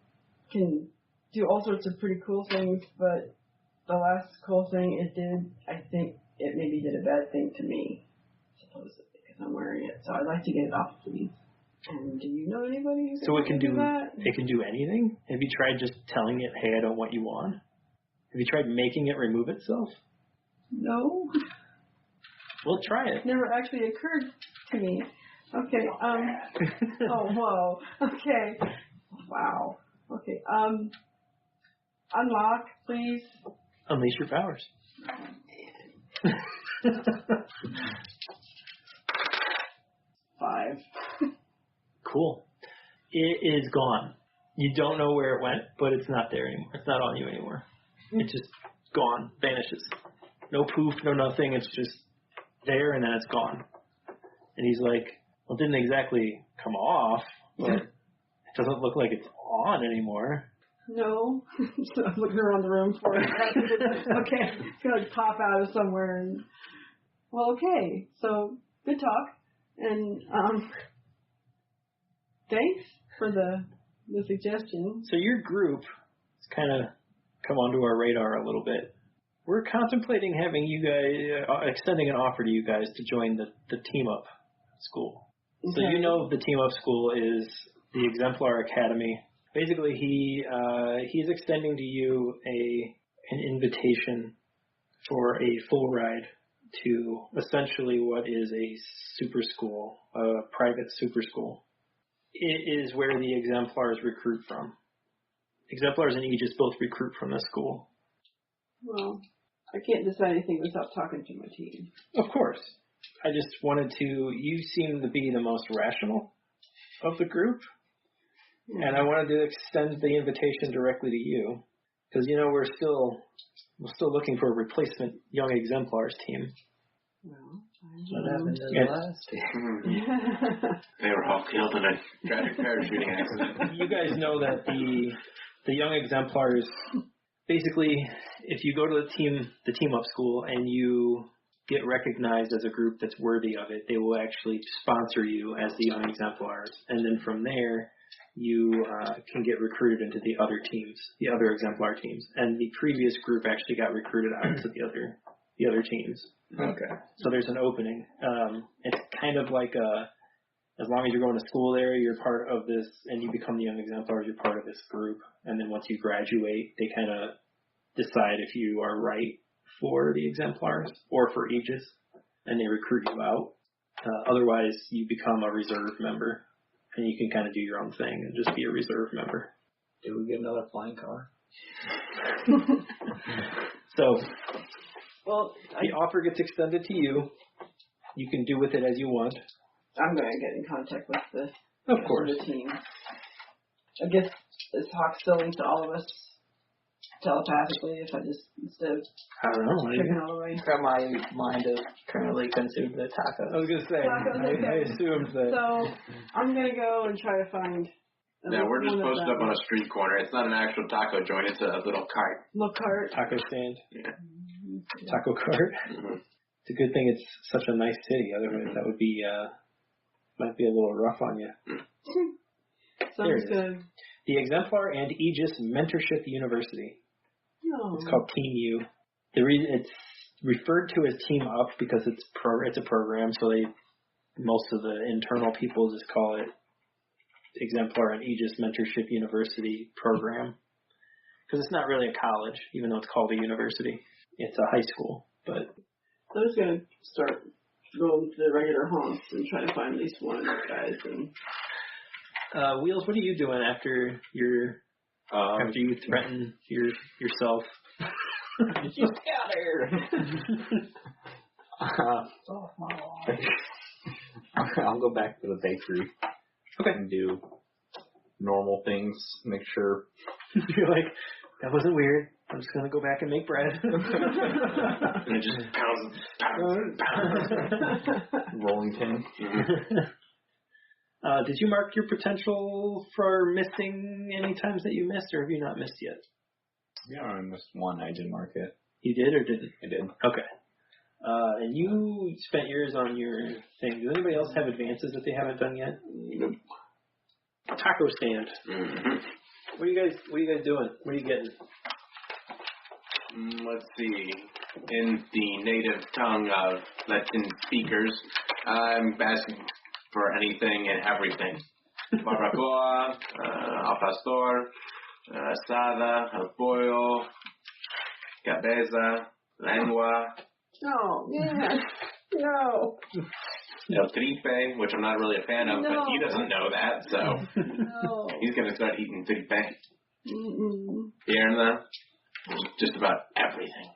can do all sorts of pretty cool things, but the last cool thing it did, I think it maybe did a bad thing to me, supposedly, because I'm wearing it. So I'd like to get it off, please. And do you know anybody who can do that? It can do anything? Have you tried just telling it, hey, I don't want you on? Have you tried making it remove itself? No. Well, try it. It never actually occurred to me. Okay, oh, whoa. Okay. Wow. Okay, unlock, please. Unleash your powers. Oh, man. 5. Cool. It is gone. You don't know where it went, but it's not there anymore. It's not on you anymore. It's just gone, vanishes. No poof, no nothing. It's just there and then it's gone. And he's like, well, it didn't exactly come off, but it doesn't look like it's on anymore. No. So I'm looking around the room for it. Okay. It's going to pop out of somewhere. And well, okay. So, good talk. And thanks for the the suggestion. So your group has kind of come onto our radar a little bit. We're contemplating having you guys, extending an offer to you guys to join the Team Up School. Okay. So you know the Team Up School is the Exemplar Academy. Basically, he's extending to you an invitation for a full ride to essentially what is a super school, a private super school. It is where the Exemplars recruit from. Exemplars and Aegis both recruit from the school. Well, I can't decide anything without talking to my team. Of course. I just wanted to, you seem to be the most rational of the group, and I wanted to extend the invitation directly to you, because, you know, we're still looking for a replacement Young Exemplars team. Well, What happened to the last team? They were all killed in a tragic parachuting accident. You guys know that the Young Exemplars, basically, if you go to the Team Up School and you get recognized as a group that's worthy of it, they will actually sponsor you as the Young Exemplars, and then from there you can get recruited into the other teams, the other Exemplar teams. And the previous group actually got recruited out to the other teams. Okay. So there's an opening. It's kind of like as long as you're going to school there, you're part of this, and you become the Young Exemplars, you're part of this group. And then once you graduate, they kind of decide if you are right for the Exemplars or for Aegis, and they recruit you out. Otherwise, you become a reserve member, and you can kind of do your own thing and just be a reserve member. Do we get another flying car? So well, the offer gets extended to you. You can do with it as you want. I'm going to get in contact with the Of rest course. of the team. I guess, is Hawk still linked to all of us telepathically if I just, instead of I don't know. checking all the way? My mind is currently consumed with I tacos. was going to say, Tacos, I okay. assumed that. So, I'm going to go and try to find Yeah, we're just one of posted up on a street corner. It's not an actual taco joint. It's a little cart. little cart. Taco stand, Yeah. taco cart. Mm-hmm. It's a good thing it's such a nice city. Otherwise, that would be might be a little rough on you. So There I'm it just is. going to... The Exemplar and Aegis Mentorship University. No. It's called Team U. The reason it's referred to as Team Up because it's a program. So most of the internal people just call it Exemplar and Aegis Mentorship University program, because it's not really a college, even though it's called a university. It's a high school, but I'm just going to start going to the regular haunts and try to find at least one of those guys. And Wheels, what are you doing after after you threaten yourself? Get out of here! I'll go back to the bakery. Okay. And do normal things. Make sure. You're like, that wasn't weird. I'm just gonna go back and make bread. And it just pounds. Rolling pin. Did you mark your potential for missing any times that you missed, or have you not missed yet? Yeah, I missed one. I did mark it. You did or didn't? I did. Okay. And you spent yours on your thing. Does anybody else have advances that they haven't done yet? Nope. Taco stand. Mm-hmm. What are you guys doing? What are you getting? Let's see. In the native tongue of Latin speakers, I'm asking for anything and everything. Barbacoa, al pastor, asada, al pollo, cabeza, lengua, oh, yeah. No. el tripe, which I'm not really a fan of, but he doesn't know that, so No. he's going to start eating tripe. Mm-mm. Pierna, just about everything.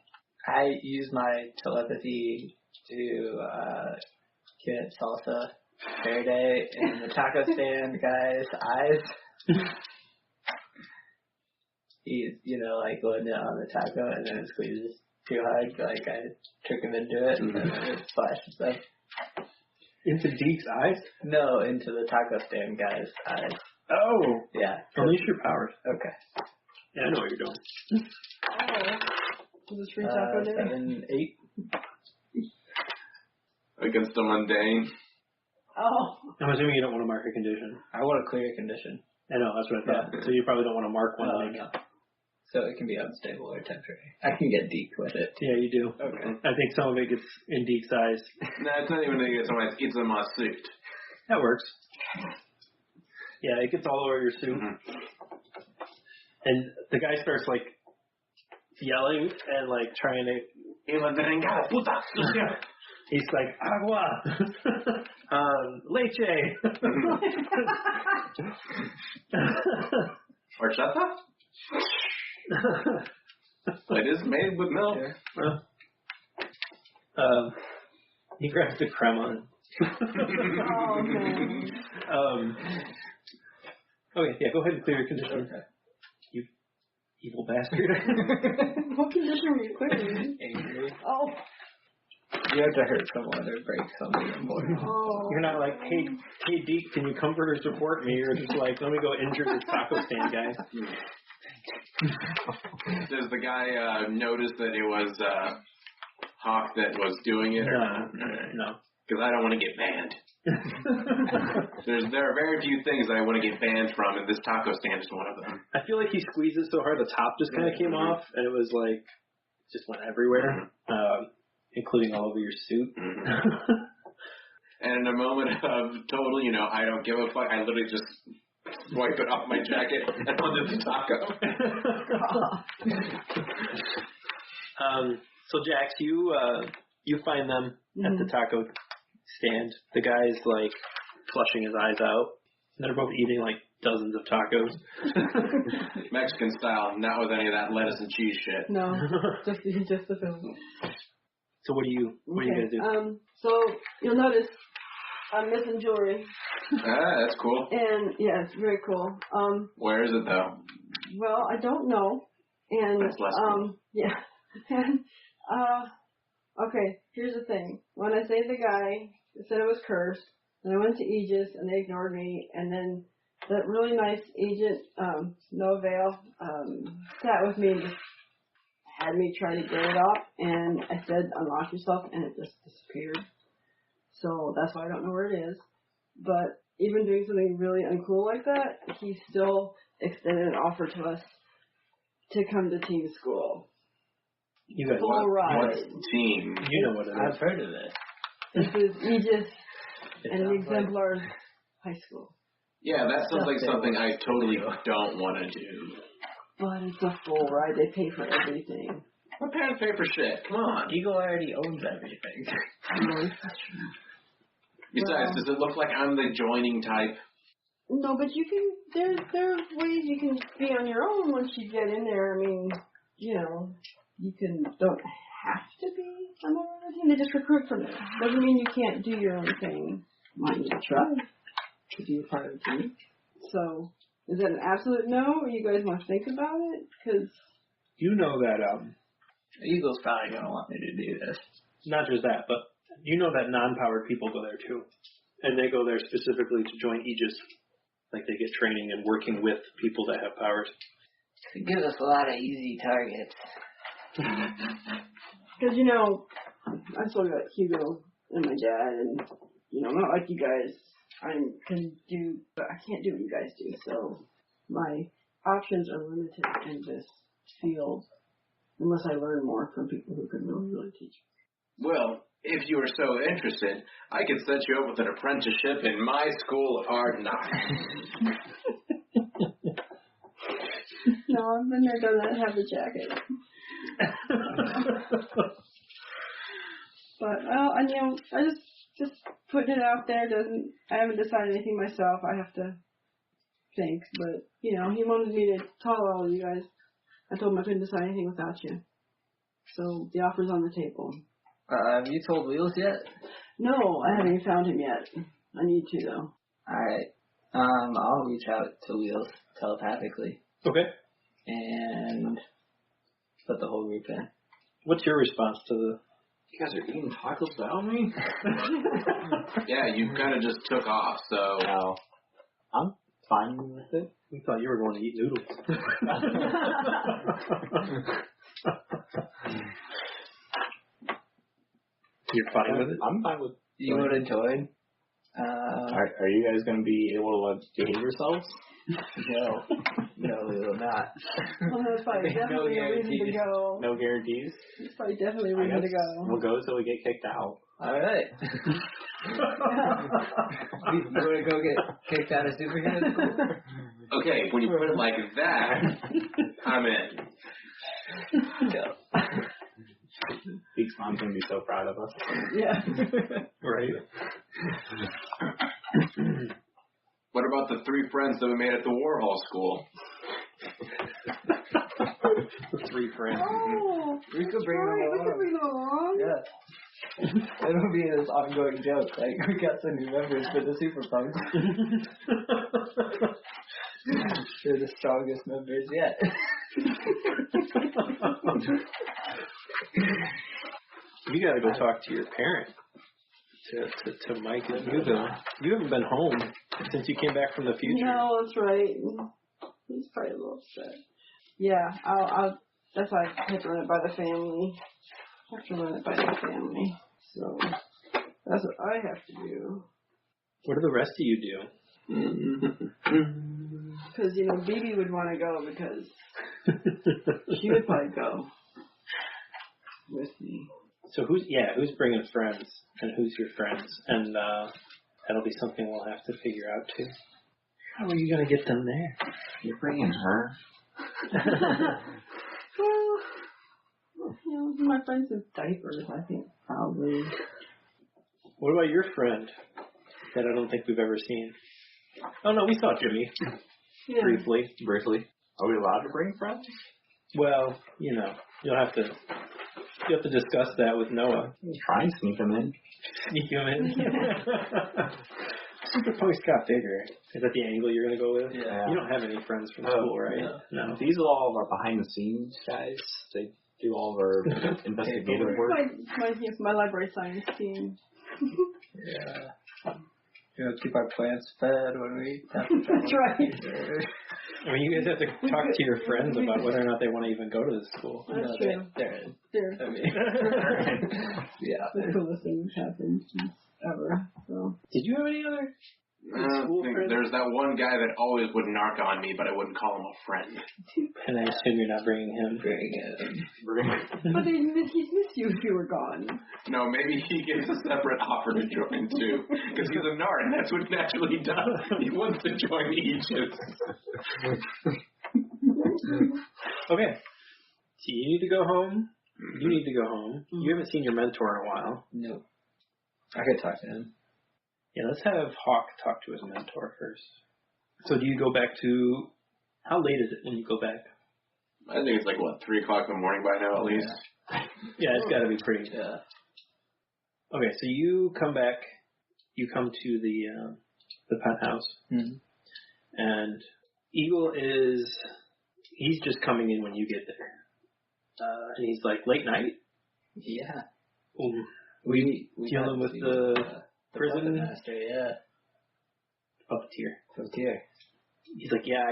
I use my telepathy to get salsa verde in the taco stand guy's eyes. He's, like going down on the taco and then it squeezes too hard, like I trick him into it and then it splashes up. Into Deke's eyes? No, into the taco stand guy's eyes. Oh! Yeah. Unleash your powers. Okay. Yeah, I know what you're doing. Oh. Is this free taco day? 7, 8. Against the mundane. Oh. I'm assuming you don't want to mark a condition. I want a clear condition. I know, that's what I thought. So you probably don't want to mark one. No. So it can be unstable or temporary. I can get Deke with it. Yeah, you do. Okay. I think some of it gets in Deke's eyes. No, it's not even that it's a my suit. That works. Yeah, it gets all over your suit. Mm-hmm. And the guy starts like yelling and like trying to. He's like agua, leche, horchata. It is made with milk. He grabs the crema. Okay, yeah, go ahead and clear your condition. Okay. You evil bastard. What condition were you clearing? Angry. Oh. You have to hurt someone or break something important. Oh. You're not like, hey, Deke, can you comfort or support me? You're just like, let me go injure this taco stand guy. Does the guy notice that it was Hawk that was doing it? No. Because I don't want to get banned. There are very few things that I want to get banned from, and this taco stand is one of them. I feel like he squeezed it so hard the top just kind of came off, and it was like, just went everywhere, including all over your suit. And in a moment of total, I don't give a fuck, I literally just wipe it off my jacket and onto the taco. So Jax, you find them at the taco stand. The guy's like flushing his eyes out. They're both eating like dozens of tacos. Mexican style, not with any of that lettuce and cheese shit. No, just the film. So what do you guys do? So you'll notice I'm missing jewelry. That's cool. And yeah, it's very cool. Where is it though? Well, I don't know. And That's less cool. yeah. And okay, here's the thing. When I saved the guy, it said it was cursed, and I went to Aegis and they ignored me, and then that really nice agent, no avail, sat with me and just had me try to get it up, and I said unlock yourself, and it just disappeared. So that's why I don't know where it is. But even doing something really uncool like that, he still extended an offer to us to come to team school. You guys, Full ride. What's team? you know what it is. I've heard of it. This is Aegis and the Exemplars High School. Yeah, that sounds like something I totally don't want to do. But it's a full ride. They pay for everything. My parents pay for shit. Come on. Eagle already owns everything. Besides, does it look like I'm the joining type? No, but you can. There are ways you can be on your own once you get in there. I mean, you don't have to be on their own team. They just recruit from there. Doesn't mean you can't do your own thing. Might need to try to be a part of the team. So, is that an absolute no, or you guys want to think about it? Because You know that, Eagle's probably going to want me to do this. not just that, but you know that non-powered people go there too. And they go there specifically to join Aegis. Like they get training and working with people that have powers. It gives us a lot of easy targets. Because, I still got Hugo and my dad, and, not like you guys. I can't do what you guys do, so my options are limited in this field, unless I learn more from people who can really teach. Well, if you are so interested, I could set you up with an apprenticeship in my school of hard knocks. No, I've been there, done that, have the jacket. But, I just putting it out there I haven't decided anything myself. I have to think, but, he wanted me to tell all of you guys. I told him I couldn't decide anything without you. So, the offer's on the table. Have you told Wheels yet? No, I haven't even found him yet. I need to, though. Alright. I'll reach out to Wheels telepathically Okay. and put the whole group in. What's your response to the... You guys are eating tacos without me? Yeah, you kind of just took off, so... No. I'm fine with it. We thought you were going to eat noodles. You're fine with it? I'm fine with you would have joined. Are you guys going to be able to behave yourselves? No, we will not. Well, that's probably definitely a reason to go. No guarantees. It's probably definitely a reason to go. We'll go till we get kicked out. All right. You want to go get kicked out of superhero school? Okay, when you put it like that, I'm in. Beak's mom's gonna be so proud of us. Yeah. Right. What about the 3 friends that we made at the Warhol school? The 3 friends. Oh, We could bring them we along. could bring them along. Yeah. It'll be this ongoing joke. Like, we got some new members for the Super Punks. They're the strongest members yet. You gotta go talk to your parent. To Mike and Hugo. You haven't been home since you came back from the future. No, that's right. He's probably a little upset. Yeah, I'll. That's why I have to run it by the family. So that's what I have to do. What do the rest of you do? Because BB would want to go because she would probably go with me. So who's bringing friends and who's your friends? And that'll be something we'll have to figure out too. How are you gonna get them there? You're bringing her. Well, my friends with diapers, I think probably. What about your friend that I don't think we've ever seen? Oh no, we saw Jimmy briefly. Are we allowed to bring friends? Well, you'll have to discuss that with Noah. Try and sneak them in. Sneak him in. Super Punk's got bigger. Is that the angle you're going to go with? Yeah. You don't have any friends from school, right? No. These are all of our behind-the-scenes guys. They do all of our investigative work. My library science team. Yeah. Keep our plants fed when we have to travel. That's right. I mean, you guys have to talk to your friends about whether or not they want to even go to the school. That's true. They're in. I mean, Yeah. the coolest thing that's happened ever. So. Did you have any other school friends? There's that one guy that always would narc on me, but I wouldn't call him a friend. And I assume you're not bringing him. But he'd miss you if you were gone. No, maybe he gets a separate offer to join too, because he's a narc. That's what naturally he does. He wants to join Aegis. Okay. So you need to go home. You need to go home. You haven't seen your mentor in a while. No. I could talk to him. Yeah, let's have Hawk talk to his mentor first. So do you go back to... How late is it when you go back? I think it's 3 o'clock in the morning by now at least. Yeah, it's got to be pretty... Okay, so you come back. You come to the penthouse. Mm-hmm. And Eagle is... He's just coming in when you get there. And he's like, late night? Yeah. We dealing with the prison master, yeah. Puppeteer. He's like, yeah,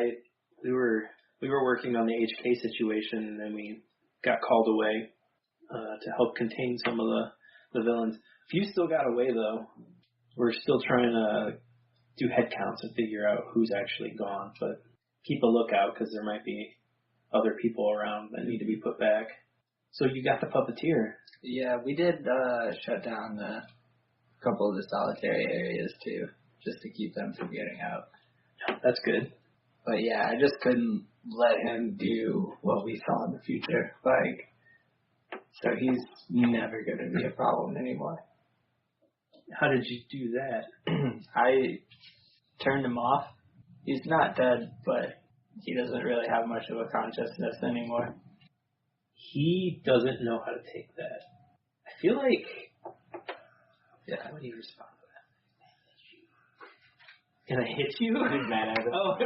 we were working on the HK situation, and then we got called away to help contain some of the villains. If you still got away though, we're still trying to do head counts and figure out who's actually gone. But keep a lookout because there might be other people around that need to be put back. So you got the Puppeteer. Yeah, we did shut down a couple of the solitary areas too, just to keep them from getting out. That's good. But yeah, I just couldn't let him do what we saw in the future. So he's never going to be a problem anymore. How did you do that? I turned him off. He's not dead, but he doesn't really have much of a consciousness anymore. He doesn't know how to take that. I feel like... Yeah, how would he respond to that? Can I hit you? He's mad at it. Oh,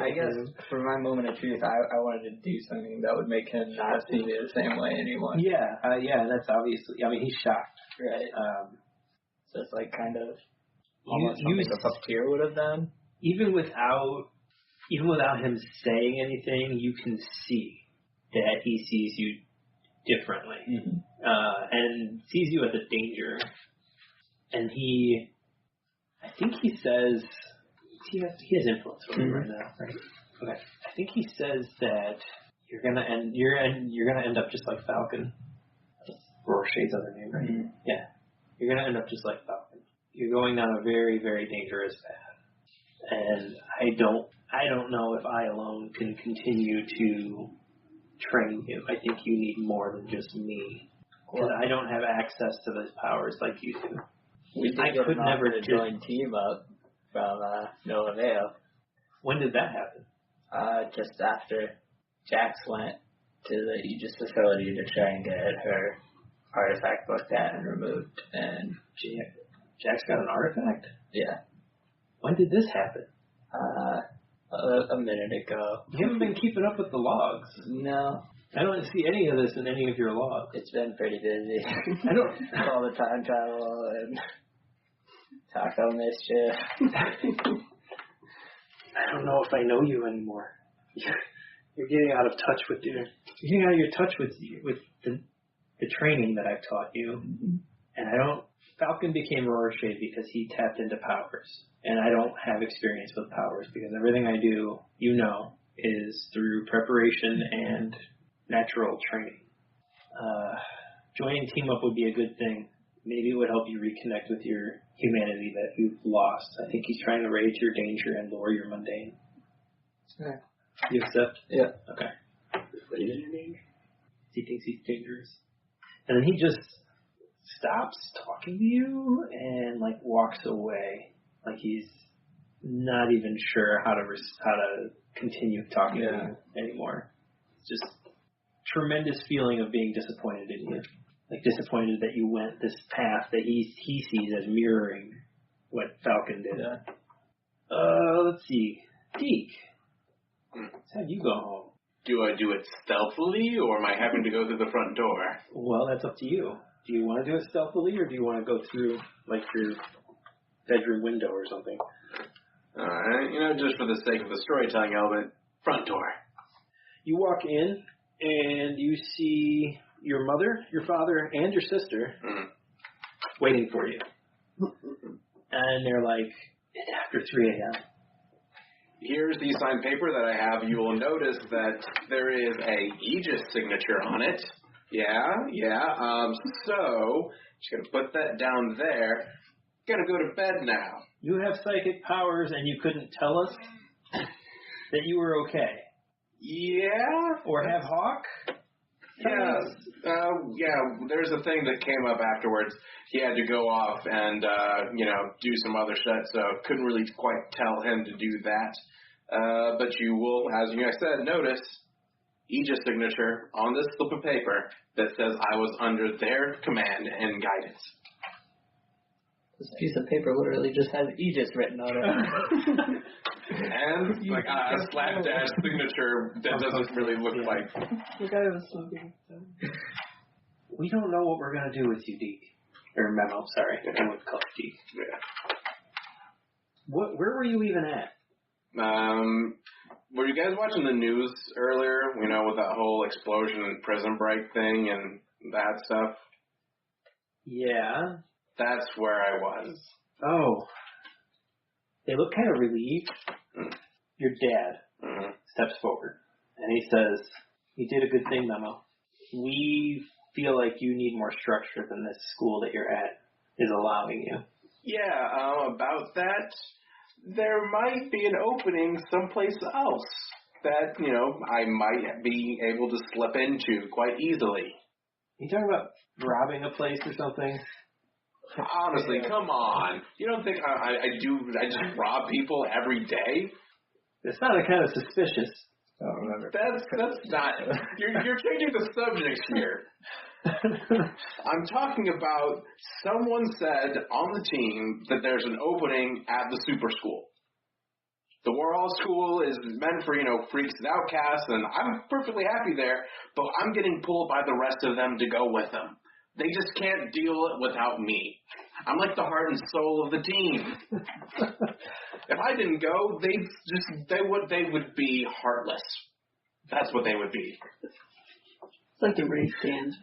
I guess for my moment of truth, I wanted to do something that would make him not see me the same way anymore. Yeah, that's obviously... I mean, he's shocked. Right. So it's kind of almost something the Puppeteer would have done. Even without him saying anything, you can see that he sees you differently. Mm-hmm. And sees you as a danger. And I think he says He has influence over you right now, right? Okay. I think he says that you're gonna end up just like Falcon. Rorschach's other name, right? Mm-hmm. Yeah. You're gonna end up just like Falcon. You're going down a very, very dangerous path. And I don't know if I alone can continue to train you. I think you need more than just me. Because I don't have access to those powers like you do. We did get an offer to join team up from no avail. When did that happen? Just after Jax went to the Aegis facility to try and get her artifact looked at and removed. And Jax got an artifact? Yeah. When did this happen? A minute ago. You haven't been keeping up with the logs. No. I don't see any of this in any of your logs. It's been pretty busy. I don't... All the time travel and taco mischief. I don't know if I know you anymore. You're getting out of touch with you're getting out of your touch with the training that I've taught you. Mm-hmm. And Falcon became Rorschach because he tapped into powers. And I don't have experience with powers because everything I do, is through preparation and natural training. Joining Team Up would be a good thing. Maybe it would help you reconnect with your humanity that you've lost. I think he's trying to raise your danger and lower your mundane. Okay. You accept? Yeah. Okay. Raise your danger? He thinks he's dangerous. And then he just stops talking to you and walks away. Like he's not even sure how to continue talking to you anymore. It's just tremendous feeling of being disappointed in you. Disappointed that you went this path that he sees as mirroring what Falcon did. Let's see. Deke. Let's have you go home. Do I do it stealthily, or am I having to go through the front door? Well, that's up to you. Do you want to do it stealthily, or do you want to go through, your bedroom window or something? Alright, just for the sake of the storytelling element, front door. You walk in, and you see your mother, your father, and your sister waiting for you. And they're like, it's after 3 a.m. Here's the signed paper that I have. You will notice that there is a Aegis signature on it. So, just going to put that down there. Gotta go to bed now. You have psychic powers and you couldn't tell us that you were okay. Yeah? Or have Hawk? Yes. There's a thing that came up afterwards. He had to go off and, do some other shit, so couldn't really quite tell him to do that. But you will, as I said, notice Aegis signature on this slip of paper that says I was under their command and guidance. This piece of paper literally just has Aegis written on it. And a slapdash signature that doesn't really look like. The guy was smoking. We don't know what we're going to do with you, Deke. Or Memo, sorry. I would call it Deke. Yeah. Where were you even at? Were you guys watching the news earlier? With that whole explosion and prison break thing and that stuff? Yeah. That's where I was. Oh. They look kind of relieved. Your dad steps forward and he says, you did a good thing, Memo. We feel like you need more structure than this school that you're at is allowing you. Yeah, about that, there might be an opening someplace else that, I might be able to slip into quite easily. You talking about robbing a place or something? Honestly, come on. You don't think I just rob people every day? It's not kind of suspicious. I don't remember. That's not. You're changing the subject here. I'm talking about someone said on the team that there's an opening at the super school. The Warhol School is meant for, freaks and outcasts, and I'm perfectly happy there, but I'm getting pulled by the rest of them to go with them. They just can't deal it without me. I'm like the heart and soul of the team. If I didn't go, they would be heartless. That's what they would be. It's like the race stands.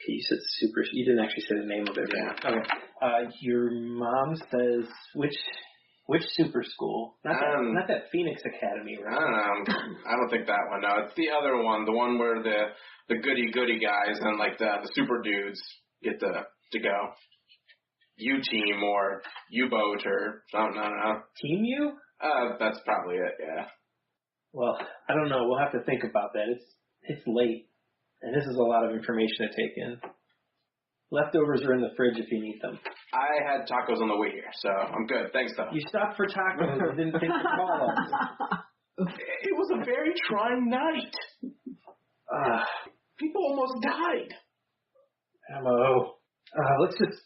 You said super. You didn't actually say the name of it. Yeah. Okay. Your mom says which Which super school? Not that Phoenix Academy, right? I don't know. I don't think that one. No, it's the other one. The one where the goody guys and like the super dudes get to go. U-team or U-boat or something. I don't know. Team U? That's probably it. Yeah. Well, I don't know. We'll have to think about that. It's late, and this is a lot of information to take in. Leftovers are in the fridge if you need them. I had tacos on the way here, so I'm good. Thanks, though. You stopped for tacos and didn't think to call us. It was a very trying night. People almost died. Memo. Let's just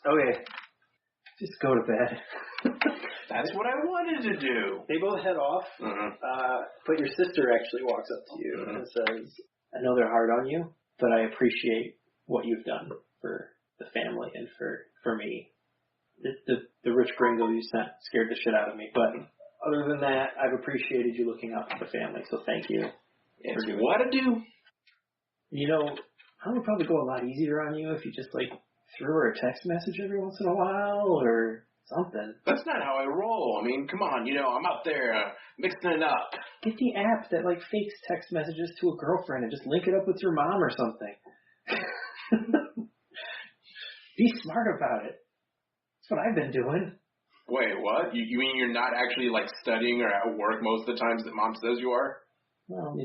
go to bed. That's what I wanted to do. They both head off, but your sister actually walks up to you and says, I know they're hard on you, but I appreciate what you've done for the family and for me. The rich gringo you sent scared the shit out of me, but other than that, I've appreciated you looking out for the family, so thank you. It's what I do. You know, I would probably go a lot easier on you if you just, like, threw her a text message every once in a while or something. That's not how I roll. I mean, come on, I'm out there mixing it up. Get the app that, like, fakes text messages to a girlfriend and just link it up with your mom or something. Be smart about it. That's what I've been doing. Wait, what? You mean you're not actually, like, studying or at work most of the times that Mom says you are? Well,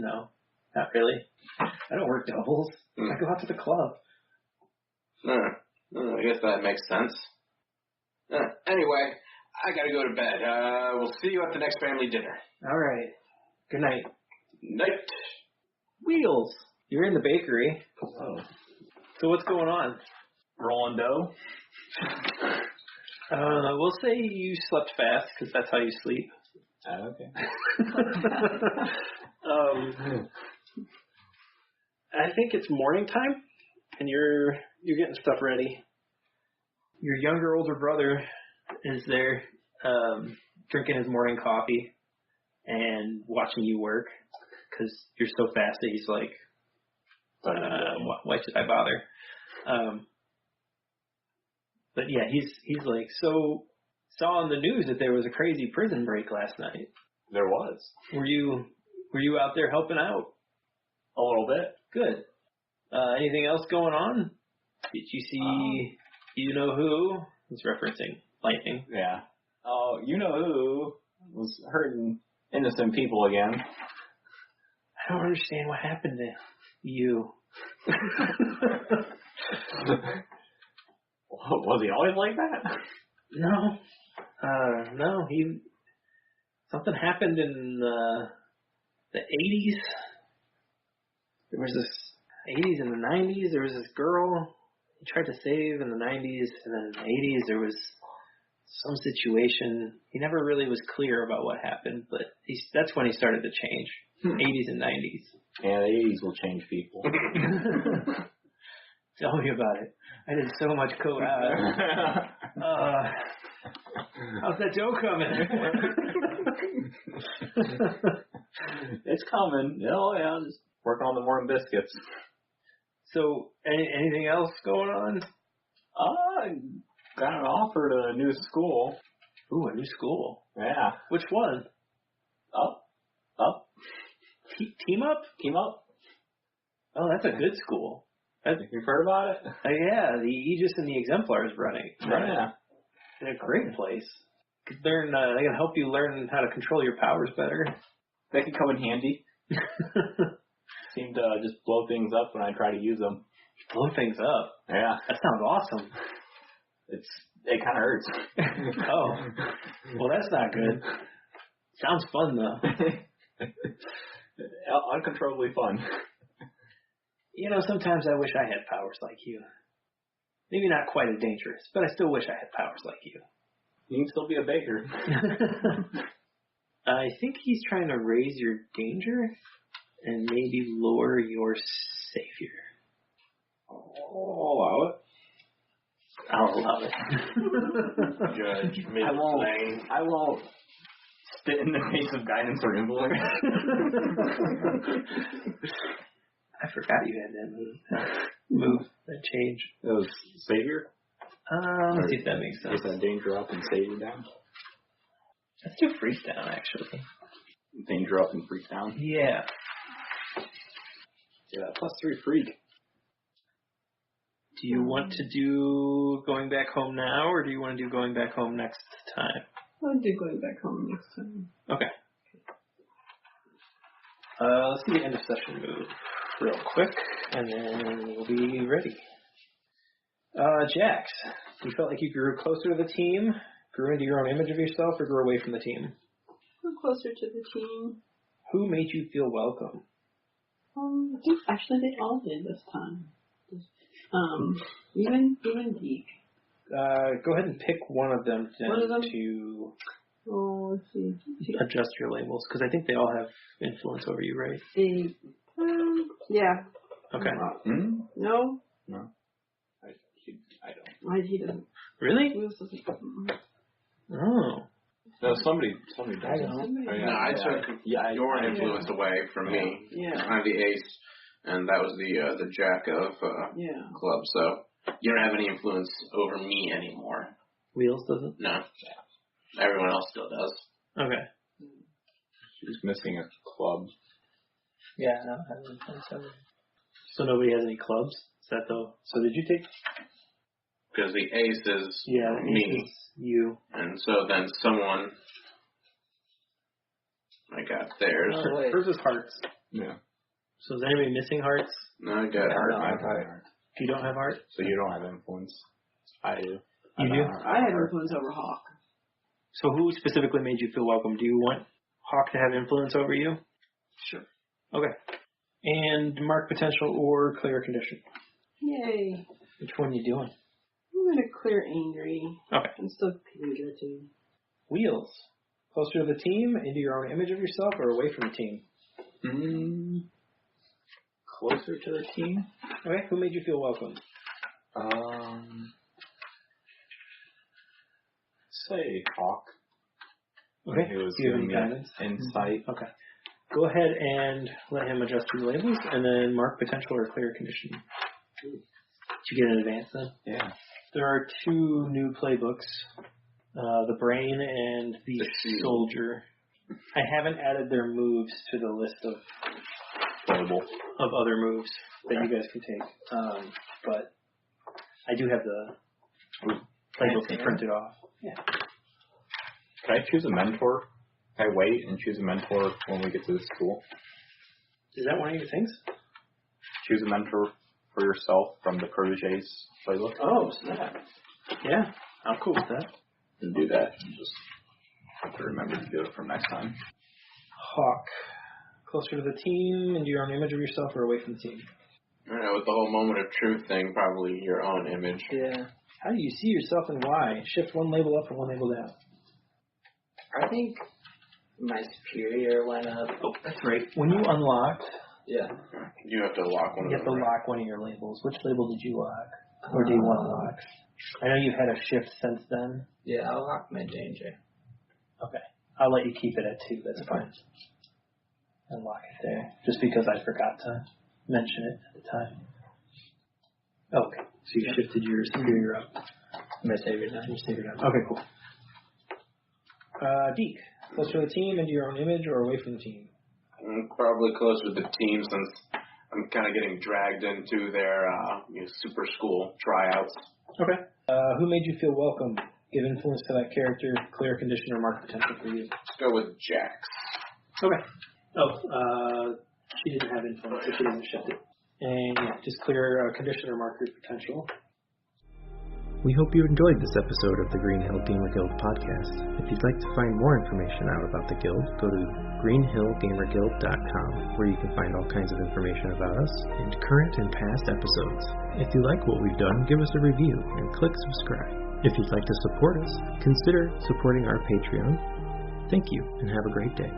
not really. I don't work doubles. I go out to the club. I guess that makes sense. Anyway, I gotta go to bed. We'll see you at the next family dinner. All right. Good night. Night. Wheels. You're in the bakery. Oh. So what's going on? Rolling dough. We'll say you slept fast because that's how you sleep. Okay. I think it's morning time, and you're getting stuff ready. Your younger older brother is there, drinking his morning coffee and watching you work because you're so fast that he's like, why should I bother? But yeah, he's like, so saw on the news that there was a crazy prison break last night. There was. Were you out there helping out? A little bit. Good. Anything else going on? Did you see you know who? He's referencing lightning. Yeah. Oh, you know who was hurting innocent people again. I don't understand what happened to you. Was he always like that? No. No, something happened in the 80s. There was this 80s and the 90s. There was this girl he tried to save in the 90s, and then in the 80s there was some situation. He never really was clear about what happened, but that's when he started to change. 80s and 90s. Yeah, the 80s will change people. Tell me about it. I did so much coke. How's that dough coming? It's coming. Oh, yeah, just working on the morning biscuits. So, anything else going on? I got an offer to a new school. Ooh, a new school? Yeah. Which one? Up. Team Up? Team Up. Oh, that's a good school. You've heard about it? Yeah, the Aegis and the Exemplar is running. Yeah. It's a great place. They can help you learn how to control your powers better. They can come in handy. Seem to just blow things up when I try to use them. Blow things up? Yeah. That sounds awesome. It kind of hurts. Oh. Well, that's not good. Sounds fun, though. Uncontrollably fun. Sometimes I wish I had powers like you. Maybe not quite as dangerous, but I still wish I had powers like you. You can still be a baker. I think he's trying to raise your danger and maybe lower your savior. I'll allow it. I'll allow it. Judge, I won't spit in the face of guidance or influence. I forgot you had that move, that change. It was savior? Let's see if that makes sense. Get that danger up and savior down. Let's do freak down, actually. Danger up and freak down. Yeah. Yeah, +3 freak. Do you want to do going back home now, or do you want to do going back home next time? I'll do going back home next time. Okay. Let's do the end of session move real quick, and then we'll be ready. Jax, you felt like you grew closer to the team, grew into your own image of yourself, or grew away from the team? We're closer to the team. Who made you feel welcome? I think actually they all did this time. Even Deke. Go ahead and pick one of them to let's see. adjust your labels, because I think they all have influence over you, right? Yeah. Okay. No? No. I don't. He doesn't. Really? Who else doesn't? Oh. No, somebody does. I don't. Oh, yeah. No, I took your influence away from me. Yeah. I'm the ace, and that was the jack of clubs. So you don't have any influence over me anymore. Wheels doesn't? No. Everyone else still does. Okay. She's missing a club. Yeah, I don't have influence over. So nobody has any clubs? Is that though? So did you take? Because the ace is me. me. Is you. And so then someone, I got theirs. Oh, wait. Hers is hearts. Yeah. So is anybody missing hearts? No, I got heart. I have heart. You don't have heart? So you don't have influence. I do. You do? I have influence over Hawk. So who specifically made you feel welcome? Do you want Hawk to have influence over you? Sure. Okay. And mark potential or clear condition. Yay. Which one are you doing? I'm going to clear angry. Okay. I'm still angry too. Wheels. Closer to the team, into your own image of yourself, or away from the team? Closer to the team. Okay. Who made you feel welcome? Say Hawk. Okay. He was Do you have giving any me guidance? insight. Okay. Go ahead and let him adjust your labels, and then mark potential or clear condition. Did you get an advance then? Yeah. There are 2 new playbooks, the Brain and the Soldier. I haven't added their moves to the list of other moves that you guys can take, but I do have the playbooks printed off. Yeah. Can I choose a mentor? Can I wait and choose a mentor when we get to the school? Is that one of your things? Choose a mentor for yourself from the Protege's playbook. Oh, snap. Yeah, I'm cool with that. And do that. And just have to remember to do it for next time. Hawk. Closer to the team, into your own image of yourself, or away from the team? I don't know, with the whole moment of truth thing, probably your own image. Yeah. How do you see yourself and why? Shift one label up and one label down. I think my superior went up. Oh, that's right. When you unlocked, Yeah. You have to lock one of you them. have to lock one of your labels. Which label did you lock? Or do you want to lock? I know you've had a shift since then. Yeah, I'll lock my danger. Okay. I'll let you keep it at 2. That's fine. And lock it there. Just because I forgot to mention it at the time. Okay. So you shifted your superior up. My savior down. Your savior down. Okay, cool. Deke. Closer to the team, into your own image, or away from the team? I'm probably closer to the team since I'm kind of getting dragged into their super school tryouts. Okay. Who made you feel welcome? Give influence to that character, clear condition, or mark potential for you? Let's go with Jax. Okay. Oh, she didn't have influence, so she doesn't shift it. And yeah, just clear condition or mark your potential. We hope you enjoyed this episode of the Green Hill Gamer Guild podcast. If you'd like to find more information out about the guild, go to greenhillgamerguild.com, where you can find all kinds of information about us and current and past episodes. If you like what we've done, give us a review and click subscribe. If you'd like to support us, consider supporting our Patreon. Thank you, and have a great day.